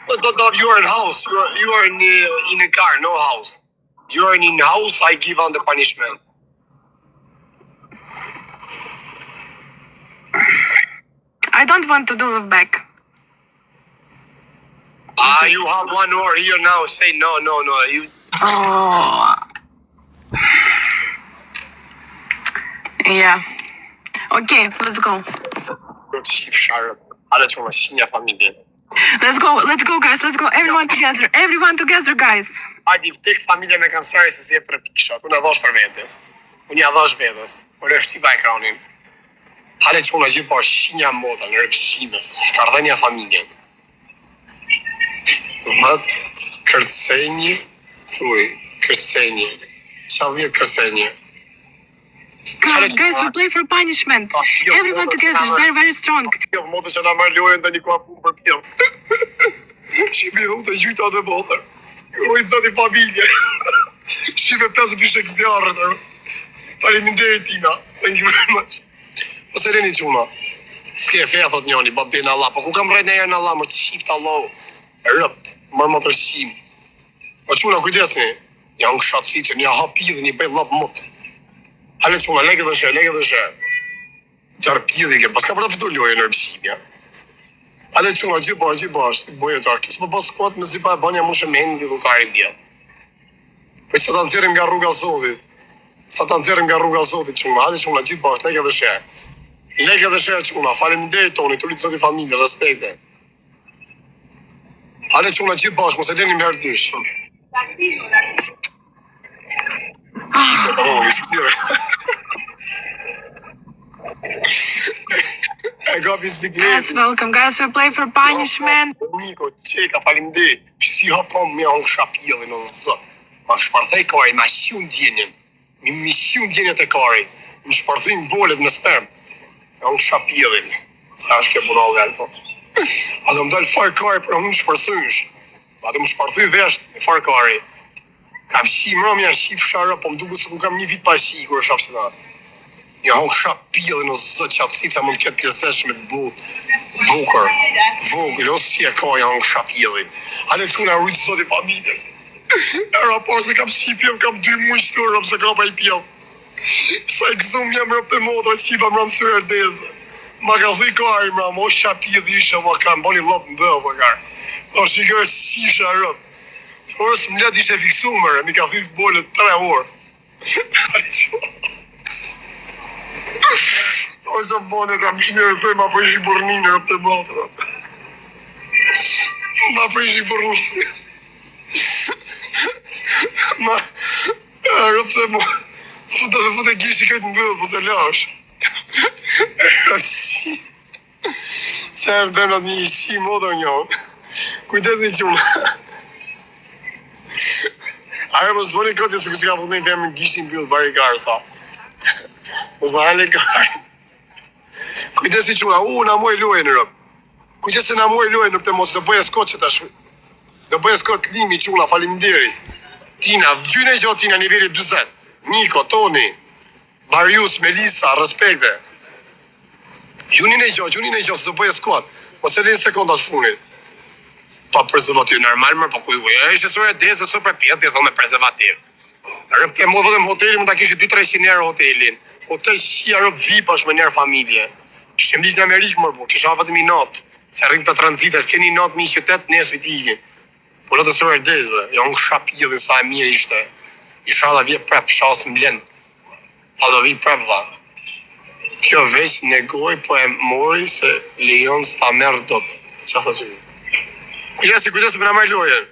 B: No, you are in house. You are in a car, no house. You are in house, I give on the punishment.
A: I don't want to do it back.
B: You have 1 hour here now. Say no. You.
A: Oh. Yeah. Okay, let's go. Let's go, guys. Let's go. Everyone together, guys.
B: Hajde, tek familja me kansari se si e për pikishat. Unë e dhash për vete. Unë ja dhash vetës. Unë e shtypa ekranin. Hale që unë gjithë pa shinja moda në rëpshimes. Shkardhenja familjen. Vat, kërcenje. Thuj, kërcenje. Qa 10 kërcenje.
A: Guys, we play for punishment. Everyone together, they're very strong.
B: Pjellë, motë që na marrë lojën dhe një kua punë për pjellë. Shqipi dhe të gjyta dhe botër. Oj, zoti familje. Shqipe plasë pishe këzjarët. Faleminderit tina. Thank you very much. Po se reni quna. S'ke feja, thot njoni, babin Allah. Po ku kam rejt në herë në Allah, më të shiftë Allah. Rëpt, mërë më të rëshim. Po quna, kujdesni. Janë këshatë që një hapidhe, një bëjt lapë mëtë. Hale quna, leke dhe shë. Qarë pidhe ke, pas ka për të fitu lojë në rëpshimja. Hale quna, gjithë bashkë, bojë të arkis. Po pas kuat me zipa e banja mu shë me hendi dhukari bjetë. Po që sa ta nëzirin nga rruga Zotit. Quna, hale quna, gjithë bashkë, leke dhe shë quna, faleminderit toni, të litë zoti familje, respekte. Hale quna, gjithë bashkë, mos e leni më herë dysh. I got bicicleta.
A: Yes, welcome, guys. We play for punishment.
B: Niko, qeka, faleminderit. Që si hapon me anë shapjellin o zët. Ma shparthej kari, ma shiun djenjen. Mi shiun djenjet e kari. Mi shparthejnë bolet në sperm. Anë shapjellin. Sa është ke budal dhe alto. A do më dalë farë kari për anë shpërsynsh. A do më shparthej vesht me farë kari. Kam shi mërëmja, shi fshara, po më duku se ku kam një vit pa shi, kur është apsina. Një hongë shapjellin o zët që atësica mund këtë pjesesh me bukur, vogël, o si e ka një hongë shapjellin. Ale që nga rritë sot i familjen. Era parë se kam shi pjellë, kam 2 muaj shtërë, se ka pa i pjellë. Sa i këzum jam rëpë të motra, qipa më rëmë së erdeze. Ma ka thuj kari më rëmë, o shapjellë isha, ma ka më boni lopë në bëllë, po karë. O shikërë që shisha rëpë. Orës më let ishe fiksuar, mi ka thithë bolët 3 orë. O që bone kam shnjërë se ma për ishi burninë rëpë të botë. Ma për ishi burninë. Ma rëpë se mo. Fute gishi këtë mbëllë, po se lash. Si. Qërë bërnat mi ishi modër njohë. Kujdesi qumë. Are më zboni këtë se kësë ka punë në femën gishin mbëllë bari karë, tha. Po sa hale karë. Kujdesi qumë, na muaj luaj në rëpë. Kujdesi na muaj luaj në këtë mos do bëje skot që tash. Do bëje skot limi qumë, falimderi. Tina, gjyne i gjotë Tina nivellit 20. Niko, Toni, Marius, Melisa, respekte. Junin e gjotë, së do bëje skot. Mos e linë sekundat funit. Pa prezervativ, normal më, pa kuj e ishe sore dhe se super pjetë, i thonë me prezervativ. Rëpë ke modë dhe më hoteli, më ta kishë 200-300 euro hotelin. Hotel shia rëpë VIP është me njerë familje. Kishë mlik në Amerikë mërë, po, kishë afatëm i natë. Se rrinë për tranzitet, keni natë një qytet, nesë për t'ikin. Po në të sore dheze, jo në shapilin sa e mirë ishte. Isha dhe vje prep, shasë mblen. Tha do vi prep dha. Kjo veç negoj, po e mori se lejon s'ta merë dot. Qa tha që? Kujdesi për në marrë lojen.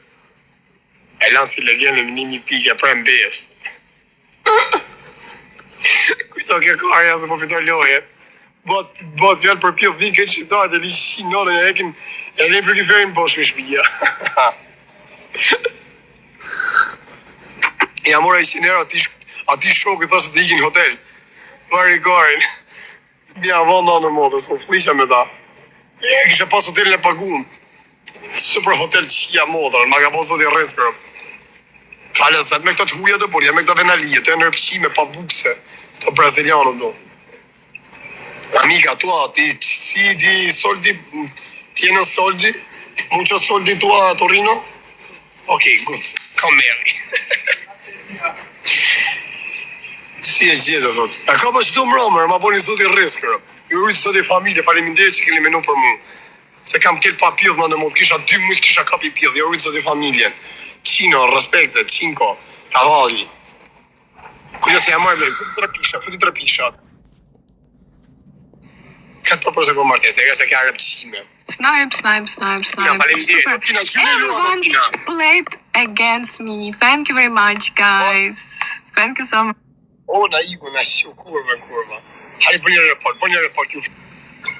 B: E lanë si legjeni më 1.000 pike për mbes. Kujto kjo karja se po fitor loje. Bot fjallë për pjellë vinë këtë qiptarët e li shi nonën e ekin e lejnë për kiferin bosh me shpija. Ja mora 100 euro ati shokë thashtë të ikin hotel. Vari garin. Bja vanda në modës, o flisha me ta. E kishe pas hotelin e pagun. Super hotel qia modër, ma ka pas zoti reskërëm. Ka lezet me këto të huja të burja, me këto venalijet, e nërpqime, pa bukse, të brazilianët do. Amiga tua, ti si di soldi, tiene soldi, mucho soldi tua a Torino? Ok, good, come Mary. Si e gjithë, thot. E ka pa qëtu më romër, ma boni zoti reskërëm. Ju rritë zoti familje, faleminderit që keni menu për mu. Se kam kell pa pjellë në mund, kisha 2 muis, kisha kapi pjellë, jo rritë zoti familjen. Qino, respekte, qinko, kavalli. Kullë se jam marrë, futi 3 pishat. Këtë përse po martes, e se kja rëpqime.
A: Snipe.
B: Ja, faleminderit. Tina, që me lua, Tina?
A: Played against me. Thank you very much, guys. Thank you so much.
B: O, na iku, na shiu, kurva. Hali, për një report, ju.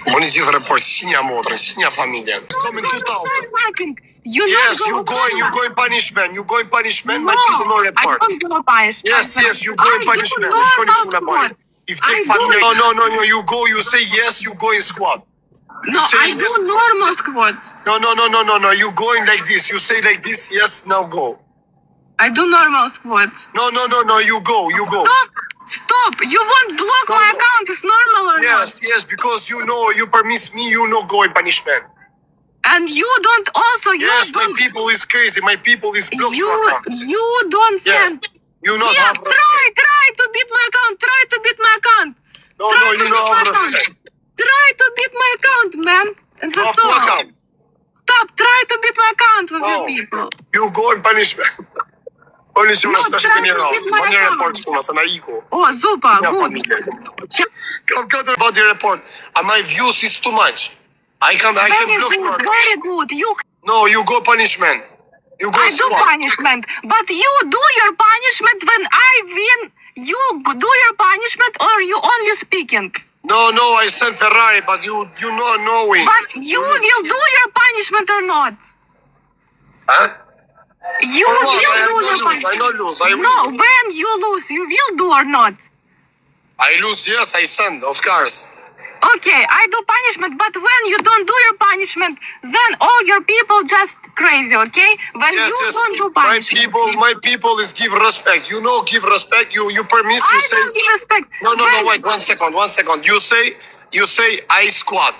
B: Më një gjithë report, shinja motrën, shinja familjen. It's coming 2000. Yes, you going punishment. You going punishment, my people no report.
A: I don't go punishment.
B: Yes, you going punishment. It's going to the point. If take family, no, you go, you say yes, you go in squad.
A: No, I do normal squad.
B: No, you going like this. You say like this, yes, now go.
A: I do normal squad.
B: No, you go.
A: Stop! You won't block my account. It's normal or not?
B: Yes, because you know, you permit me, you know go in punishment.
A: And you don't also,
B: Yes, my people is crazy. My people is blocked.
A: You don't
B: Yes,
A: send.
B: you not
A: Yeah,
B: have respect.
A: try to beat my account. Try to beat my account.
B: No,
A: Try to
B: you
A: beat
B: not
A: my
B: have
A: account.
B: respect.
A: Try to beat my account, man. And that's all.
B: Account.
A: Stop. Try to beat my account with your
B: No.
A: people.
B: You go in punishment. Oni që më stash
A: try
B: të një
A: to
B: rast.
A: beat my
B: Më një
A: account.
B: report që më sa na iku.
A: Oh, Zupa,
B: Ja,
A: good.
B: familje. Kam 4 body report. And my views is too much. I can block you.
A: Very good.
B: No, you go punishment. You go
A: I do
B: squad.
A: punishment, but you do your punishment when I win. You do your punishment or you only speaking.
B: No, I sent Ferrari, but you not knowing.
A: But you will do your punishment or not?
B: Huh?
A: You
B: For what?
A: will
B: I
A: do your
B: not lose. I
A: punishment.
B: not lose. I
A: No,
B: win.
A: when you lose, you will do or not?
B: I lose. Yes, I send. Of course.
A: Okay, I do punishment, but when you don't do your punishment, then all your people just crazy, okay? When
B: Yes,
A: you
B: yes.
A: don't do punishment.
B: My people is give respect. You know, give respect. You permit. You
A: I
B: say.
A: don't give respect.
B: No,
A: When-
B: wait, 1 second. You say, I squad.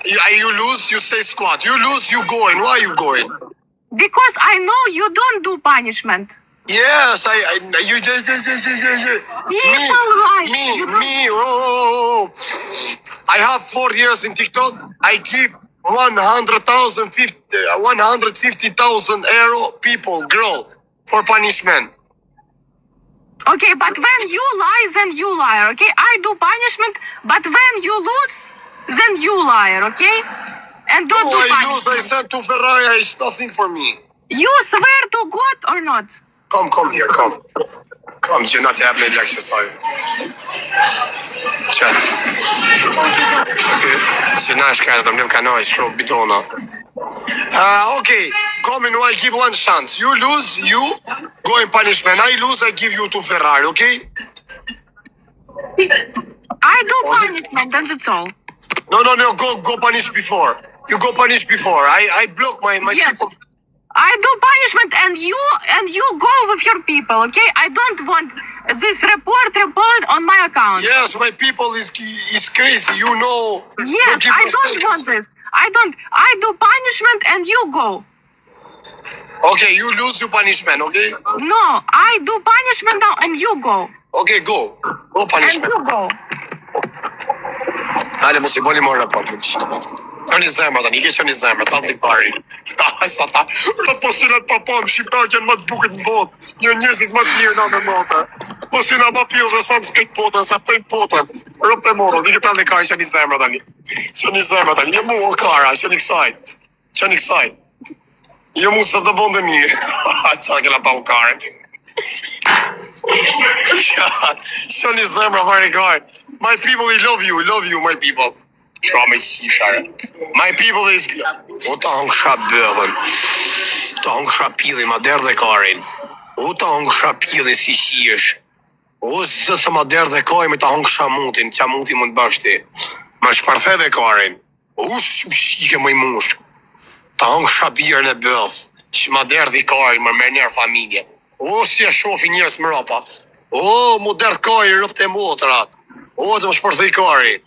B: You lose, you say squad. You lose, you going. Why you going?
A: Because I know you don't do punishment.
B: Yes, you.
A: People lie. You don't-
B: Me. Oh. I have 4 years in TikTok. I keep 150,000 euro people, girl, for punishment.
A: Okay, but when you lie, then you liar, okay? I do punishment, but when you lose, then you liar, okay? And don't do
B: I
A: punishment.
B: lose, I sent to Ferrari, it's nothing for me.
A: You swear to God or not?
B: Come here, come. Come, you're not having an exercise. Chat. Si nash ka të mbledh kanoj shumë bitona. Okay, come and I give one chance. You lose, you go in punishment. I lose, I give you to Ferrari, okay?
A: I do punishment, and that's all.
B: No, go punish before. You go punish before. I block my
A: Yes.
B: people.
A: I do punishment, and you go with your people, okay? I don't want this report on my account.
B: Yes, my people is crazy. You know.
A: Yes,
B: no give
A: I
B: us
A: don't
B: space.
A: want this. I don't. I do punishment, and you go.
B: Okay, you lose your punishment, okay?
A: No, I do punishment now, and you go.
B: Okay, go. Go
A: And
B: punishment.
A: you go.
B: Ale mos I bëni më raport. Qëni zemra tani, ke qëni zemra, ta di pari. Sa ta, posilat pa pam, shqiptarët janë më të bukur në botë. Një njerëzit më të mirë në në botë. Posina më pillë dhe sa më skejt potën, sa pëjnë potën. Rëp të morë, di këtë dhe kari qëni zemra tani. Qëni zemra tani, një mu kara, qëni kësaj. Qëni kësaj. Një mu së të bëndë mirë. Qa këna ta u kare. Qëni zemra, vari kare. My people, I love you, my people. Qa me si share. My people is... O ta hëngsha bëllën. Ta hëngsha pillin, ma derë dhe karin. O ta hëngsha pillin si shiesh. O zë se ma derë dhe kaj me ta hëngsha mutin, qa mutin mund bashti. Ma shparthe dhe karin. O su shike më I mush. Ta hëngsha birën e bëllës. Që ma derë dhe karin, më mërë njerë familje. O si e shofi njërës më rapa. O mu derë karin rëpë të motrat. O të më shparthe karin.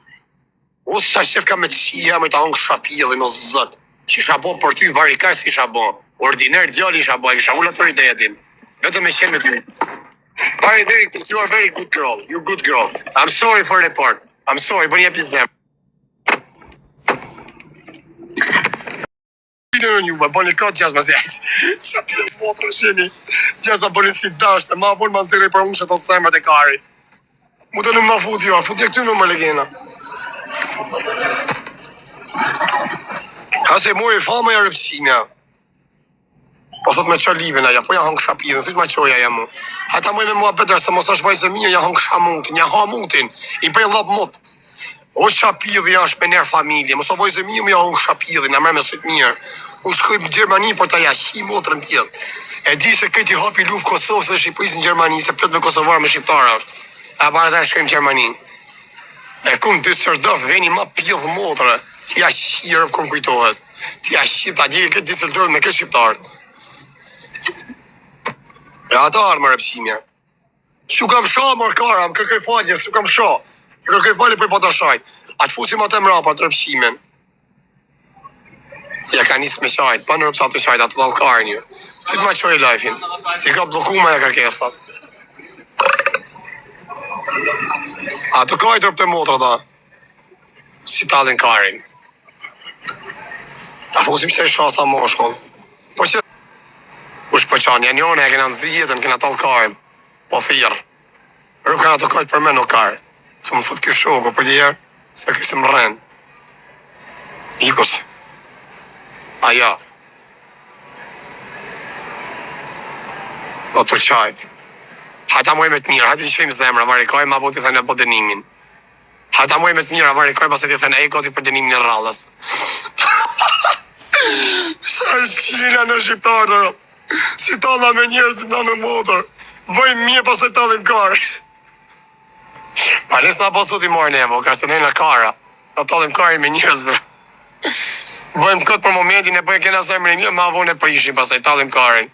B: O sa shef ka me të shia me të hangë shapillin o zët. Që isha bo për ty varikaj si isha bo. Ordiner djali isha bo, isha ullë autoritetin. Vetëm me qenë me ty. You are very good girl. You're good girl. I'm sorry for the report. I'm sorry, bën jepi zem. Në një, bëni ka gjasma si aqë. Qa t'le të motrë sheni. Gjasma bëni si dashte, ma vonë ma nëzire për unë që të semër të kari. Mu të në më fut jo, fut një këtë në më legena. Ha se mori fama ja rëpqimja. Po thot me qa livin aja, po ja hangë shapidhin, syt ma qoja ja mu. Ata moj me mua beter se mos është vajzë minja, ja hangë shamutin, ja ha mutin, I prej lap mut. O shapidhi ja është me nërë familje, mos o vajzë minja ja hangë shapidhin, a mërë me syt mirë. Unë shkoj në Gjermani për ta jashi motrën pjedh. E di se këti hapi luft Kosovës dhe Shqipërisë në Gjermani, se plët me Kosovar me Shqiptara është. A para ta shkojmë Gjermani. E kun Düsseldorf veni ma pjedh motrë, t'ja shirë kërë kujtohet. T'ja shqip, ta gjejë këtë Düsseldorf me këtë shqiptarët. E ata arë më rëpsimja. Su kam sha mërë kara, më kërkoj falje, su kam sha. Kërkoj falje për I pata shajt. A të fusim atë mrapa të rëpsimin. Ja ka nisë me shajt, pa në rëpsa të shajt, atë dalkarën ju. Si të ma qoj lajfin, si ka blokuma e kërkesat. A të kajtë rëpë të motra ta, si talin karin. A fusim se shasa moshkoll. Po që... Ush po qani, janë njone e kena nëzi jetën, kena talë karin. Po thirë. Rëpë kena të kajtë për me në karë. Që më thot kjo shoko për djerë, se kësë më rëndë. Ikus. Aja. O të qajtë. Hata muaj me të mirë, hati që qëjmë zemra, varikoj, ma boti thënë e po dënimin. Hata muaj me të mirë, varikoj, pas e ti thënë e goti për dënimin e rrallës. Sa qina në shqiptarë, si talla me njerëzit në motor, vojmë mje pas e tallim karë. Ma nesë na pasu ti morë nevo, ka se nejnë në kara, na tallim karë me njerëzit. Vojmë këtë për momentin e për e kena zemrë një, ma vonë e prishin pas e tallim karën.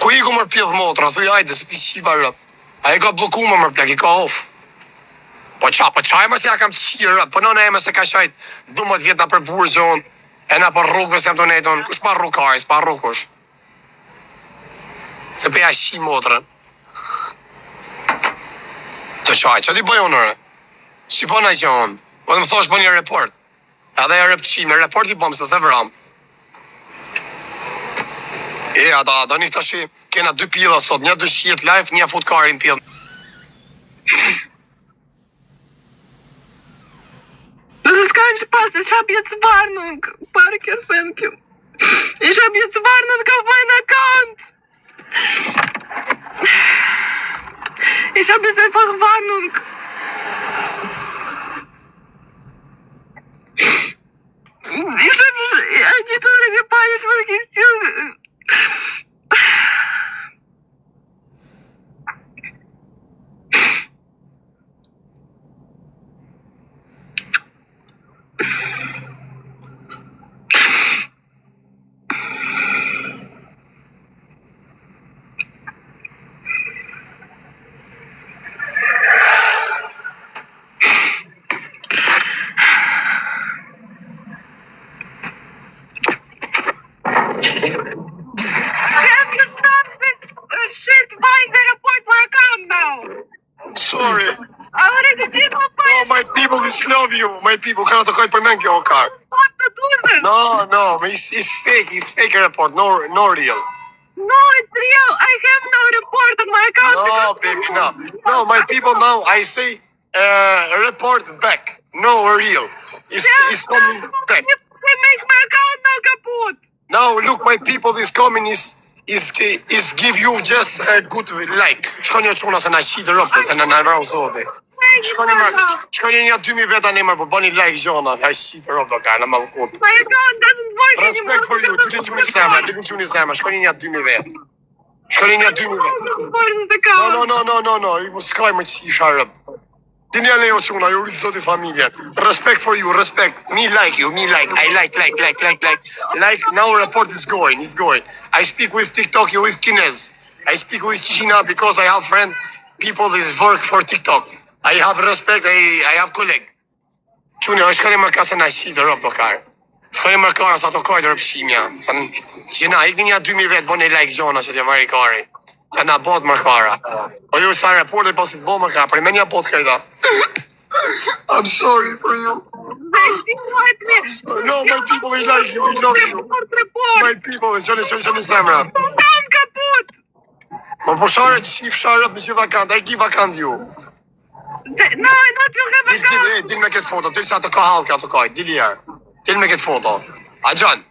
B: Ku I ku mërë pjedh motra, thuj ajde se ti qiva rët. A I ka bloku më mërë plek, I ka off. Po qaj më se ja kam qirë rët, po nëne e më se ka shajt 12 vjetë na për burgjon, e na për rrugëve se jam të nejton, kush pa rrugaj, s'pa rrugush. Se pe ja shi motrën. Të qaj, që ti bëjo nërë? Si po në gjonë, po të më thosh po një report. Edhe e rëpqime, report I bom se se vram. Ata, do një tash kena 2 pilla sot, një 2 shiet live, një fut karin pillë.
A: Nëse s'ka që pas, isha bjetë së varnung, Parker, thank you. Isha bjetë së varnung ka mine account. Isha bjetë së varnung. Isha agitore që pa një shmë kistion. Shit, why is the report my account now?
B: Sorry.
A: I already did all
B: Oh, my people is love you. My people, ka na të koj për men kjo kar.
A: What to do this?
B: No, it's fake. It's fake report, no real.
A: No, it's real. I have no report on my account.
B: No, baby, no. No, my people now, I say report back. No real. It's coming back.
A: They make my account now kaput.
B: Now, look, my people is coming is give you just a good like. Shkoni çuna se na qitë rrobë se na rau zoti. Shkoni një 2000 veta në emër, po bëni like gjona, ha qitë rrobë ka në mallkut.
A: My account doesn't work anymore.
B: Respect for you. Ti çuni sama, ti çuni sama. Shkoni një 2000 vet. Shkoni një 2000 vet. No, I must sky më çisha rrobë. Ti një lejo çuna, ju rrit zoti familjen. Respect for you, respect. Me like you, me like. I like. Like now report is going. I speak with TikTok, you with Kines. I speak with China because I have friend, people that work for TikTok. I have respect, I have colleague. Çuni, është kanë marrë kasën ai si drop dokar. Shkoni marrë kara sa to kojë rëpshimja. Sa China, ikni një 2000 vet, bëni like gjona që t'ja vari kari. Që na bot marrë kara. Po ju sa reporte pas të bëmë kara, për me një bot këta. I'm sorry for you. No, my people, they like you, we love you. My people, qëni zemra. Ma po share që shif sharët me gjitha kanë, I give account you.
A: No, I don't have account.
B: Dil me këtë foto, til sa të ka halka të kaj, dil jerë. Dil me këtë foto. A gjan,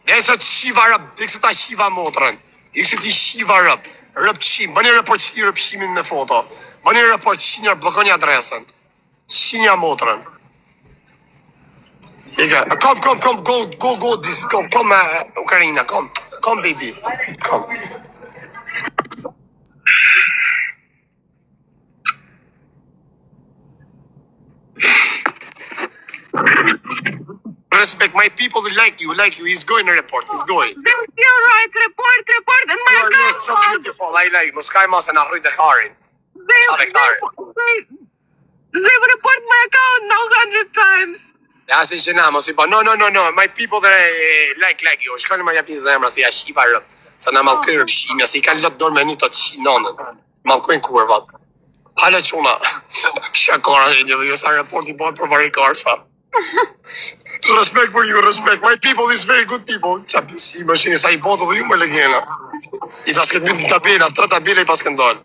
B: dhe se të shiva rëp, dhe se ta shiva motrën. Dhe se ti shiva rëp, rëp të shim, bëni report që ti rëp shimin në foto. Bëni report që shinjar, blokoni adresën. Shinja motrën. Ika, come, go, this, come, Karina, come, baby, come. Respect, my people like you, he's going to report, he's going.
A: They're still right, report, and my
B: You're so beautiful, I like, mos kaj mas e na rrit e karin.
A: They've reported my account now 100 times.
B: Ja, si që na, mos I ba, no, my people like you, shkani ma japin zemra, si ja shiva rëp, sa na malkojnë rëpshimja, si I kanë lot dorë me një të të shinonën, malkojnë kurvat. Hale quna, shakora një dhe ju sa report I bot për varikarsa. Respect for you, respect. My people is very good people. Qa si mashini sa I botë dhe ju më legjena. I pas këtë një tabela, 3 tabela I pas këtë ndonë.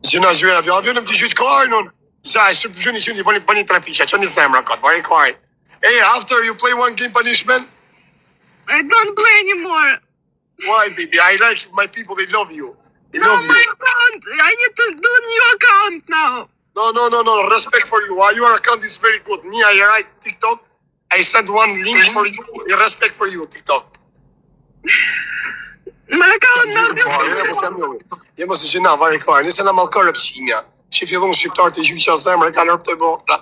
B: Gjena gjyë avionëm t'i gjytë kajnën. Sa, gjyni, bëni 3 piqa, që një zemra këtë, vari kajnë. Hey, after you play one game punishment?
A: I don't play anymore.
B: Why, baby? I like my people, they love you. They
A: No,
B: love
A: my
B: you.
A: account. I need to do a new account now.
B: No, respect for you. Your account is very good. Me, I write TikTok. I send one link for you. Respect for you, TikTok.
A: My account now.
B: Je mos I gjena, vari kajnë, nise na malkar rëpqimja. Që fillon shqiptar të gjyqa zemre, ka lërp të botra.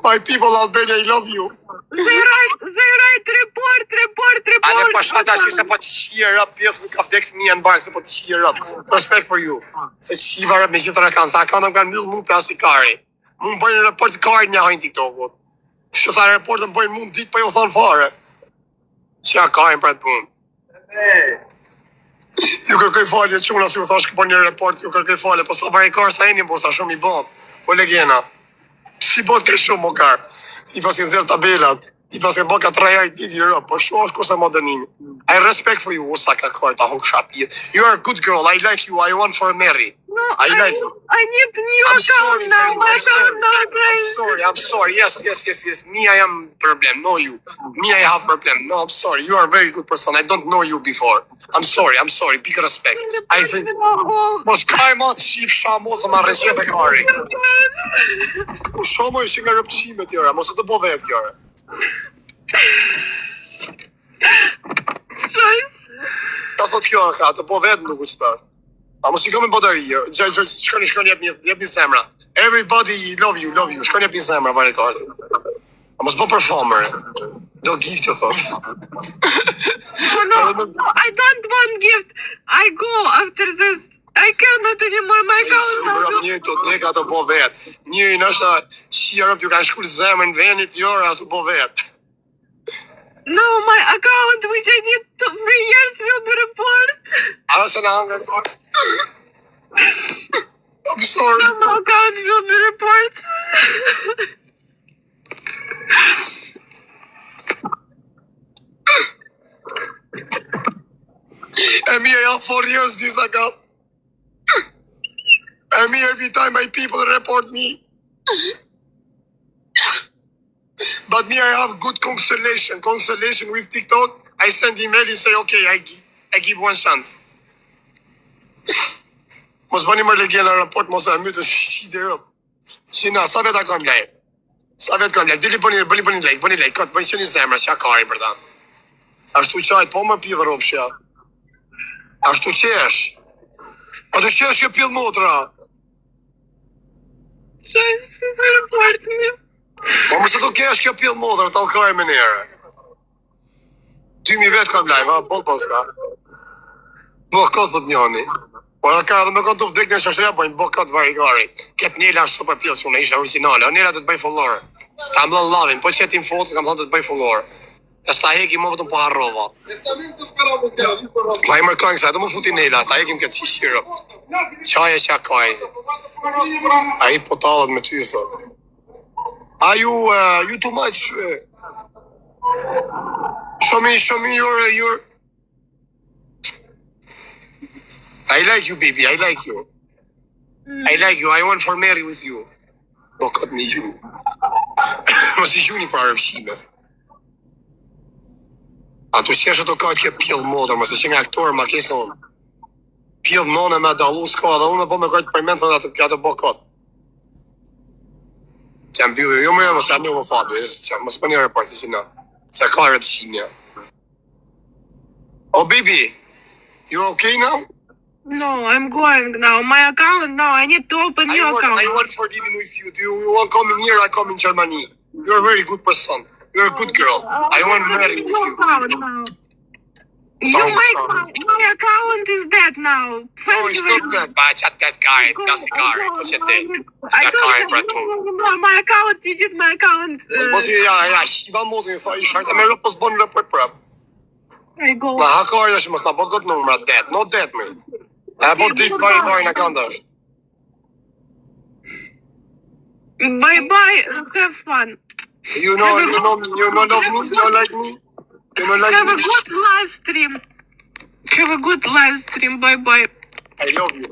B: My people, Albania, I love you.
A: They write report.
B: Ale pashata që se po të shqie rëp, pjesë më ka vdek fëmija në barë, se po të shqie rëp. Respect for you. Se të shqiva rëp me gjithë rëkanë, sa akantëm kanë mbyllë mu plas I kari. Mu më bëjnë report të kari një hajnë TikTokut. Që sa reportën bëjnë mu më ditë për ju thonë fare. Që a karin për të punë. Ju kërkoj falje quna si u thash këpër një report, ju kërkoj falje, po sa varikarë sa e një, po sa shumë I bon. Po legjena. Si bot ke shumë, Mokar. Si pas ke nxerr tabelat. I pas ke bot ka 3 herë ditë i rëp. Po kështu është kurse më dënimi. I respect for you, usa ka koj, ta huk shapit. You are a good girl, I like you, I want for Mary.
A: No,
B: I like you.
A: I need new
B: I'm
A: account
B: sorry
A: now.
B: for you,
A: My
B: I'm sorry.
A: account now,
B: I'm
A: guys.
B: sorry. Yes. Me, I am problem, no you. Me, I have problem. No, I'm sorry. You are a very good person. I don't know you before. I'm sorry. Big respect. I think... Mos kaj ma të shif shamo se ma rreshet e kari. Po shomo që nga rëpqime tjera, mos e të bo vetë kjore. Ta thot kjo ka, të po vetë nuk u qëtar. A mos i kam e bodari, shkoni jep një zemra. Everybody love you, shkoni jep një zemra, vari kartë. A mos po performer, do gift të thot.
A: No, I don't want gift. I go after this. I cannot anymore. My account now.
B: Një të deka të po vetë. Një i nësha shirëp ju kanë shkull zemrën venit jora të po vetë.
A: No, my account which I did 3 years will be reported.
B: A se në hangër thot. I'm sorry.
A: No, my account will be reported.
B: And me, I have 4 years this account. And me, every time my people report me. But me, I have good consolation with TikTok. I send email, he say, okay, I give one chance. Mos bani më legjen në raport, mos e mytë shqitë rëmë. Shina, sa vetë akon lej? Dili bëni lej, këtë bëni që një zemrë, që a kari për ta. Ashtu qajt, po më pidhë rëmë shja. Ashtu qesh. Ashtu qesh që pidhë motra.
A: Shajtë, report me.
B: Po mëse do kesh kjo pidhë motra, të alkaj me nere. 2000 vetë kam lej, va, bol ka. Po këtë thot njoni. Por ka edhe me këtu vdek në shashëja, po një bo këtë varigari. Ketë njela është super pilës, unë isha originale, o njela të të bëj follore. Ta më dhe lavin, po qetin foto, kam thonë të të bëj follore. E s'ta heki më vetëm po harrova. Ma i mërkojnë kësa, të më futi njela, ta hekim këtë si shirë. Qaj e qa kajtë. A i po talët me ty, thot. A you too much. Show me your... I like you, baby. I like you. I want for marry with you. Po këtë një ju. Mos i gjuni për arëpshimet. Ato qeshe të ka t'ke pjellë modër, mos e që nga aktorë ma kesë unë. Pjellë none me dalu s'ka, dhe unë me po me kajtë përmen thë dhe ato po këtë. Që jam bjullu, jo më mos jam një më fabi, mos për një repar si që na. Se ka arëpshimja. Oh, baby, you okay now?
A: No, I'm going now. My account now. I need to open new account.
B: I want for living with you. Do you want coming here? I come in Germany. You're a very good person. You're a good girl. I want marry with you.
A: My account is dead now.
B: No, it's not that bad. Chat that guy. Nasi kari. Po që te. Shka kari për tu.
A: My account, you did my account.
B: Po si, ja, shiva modin, tha, i shajta me rëpës bon rëpër prap.
A: I go.
B: Ma hakari dhe që mos na po gëtë numra, dead. No dead, me. E po dis bari në account është.
A: Bye, have fun.
B: You know love me, you don't like me. You don't like
A: Have
B: me.
A: a good live stream. Have a good live stream. Bye.
B: I love you.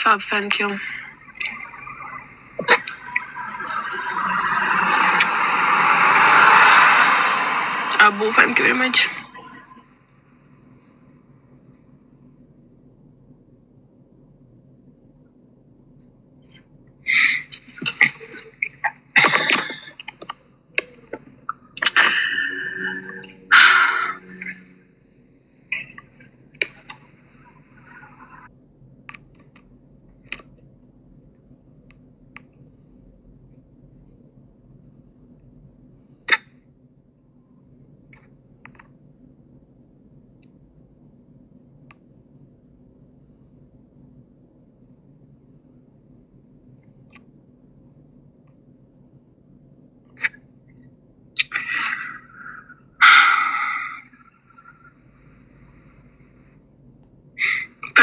A: Fab, thank you. Abu, thank you very much.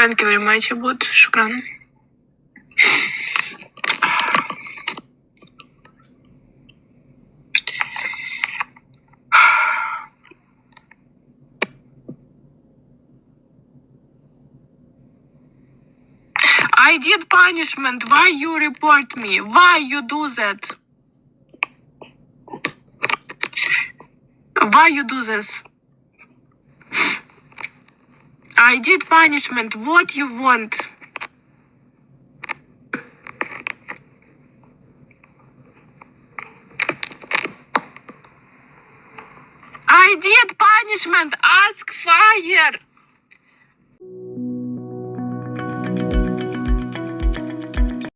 A: Thank you very much, Abud. شكرا. I did punishment. Why you report me? Why you do that? Why you do this? I did punishment. What you want? I did punishment. Ask fire.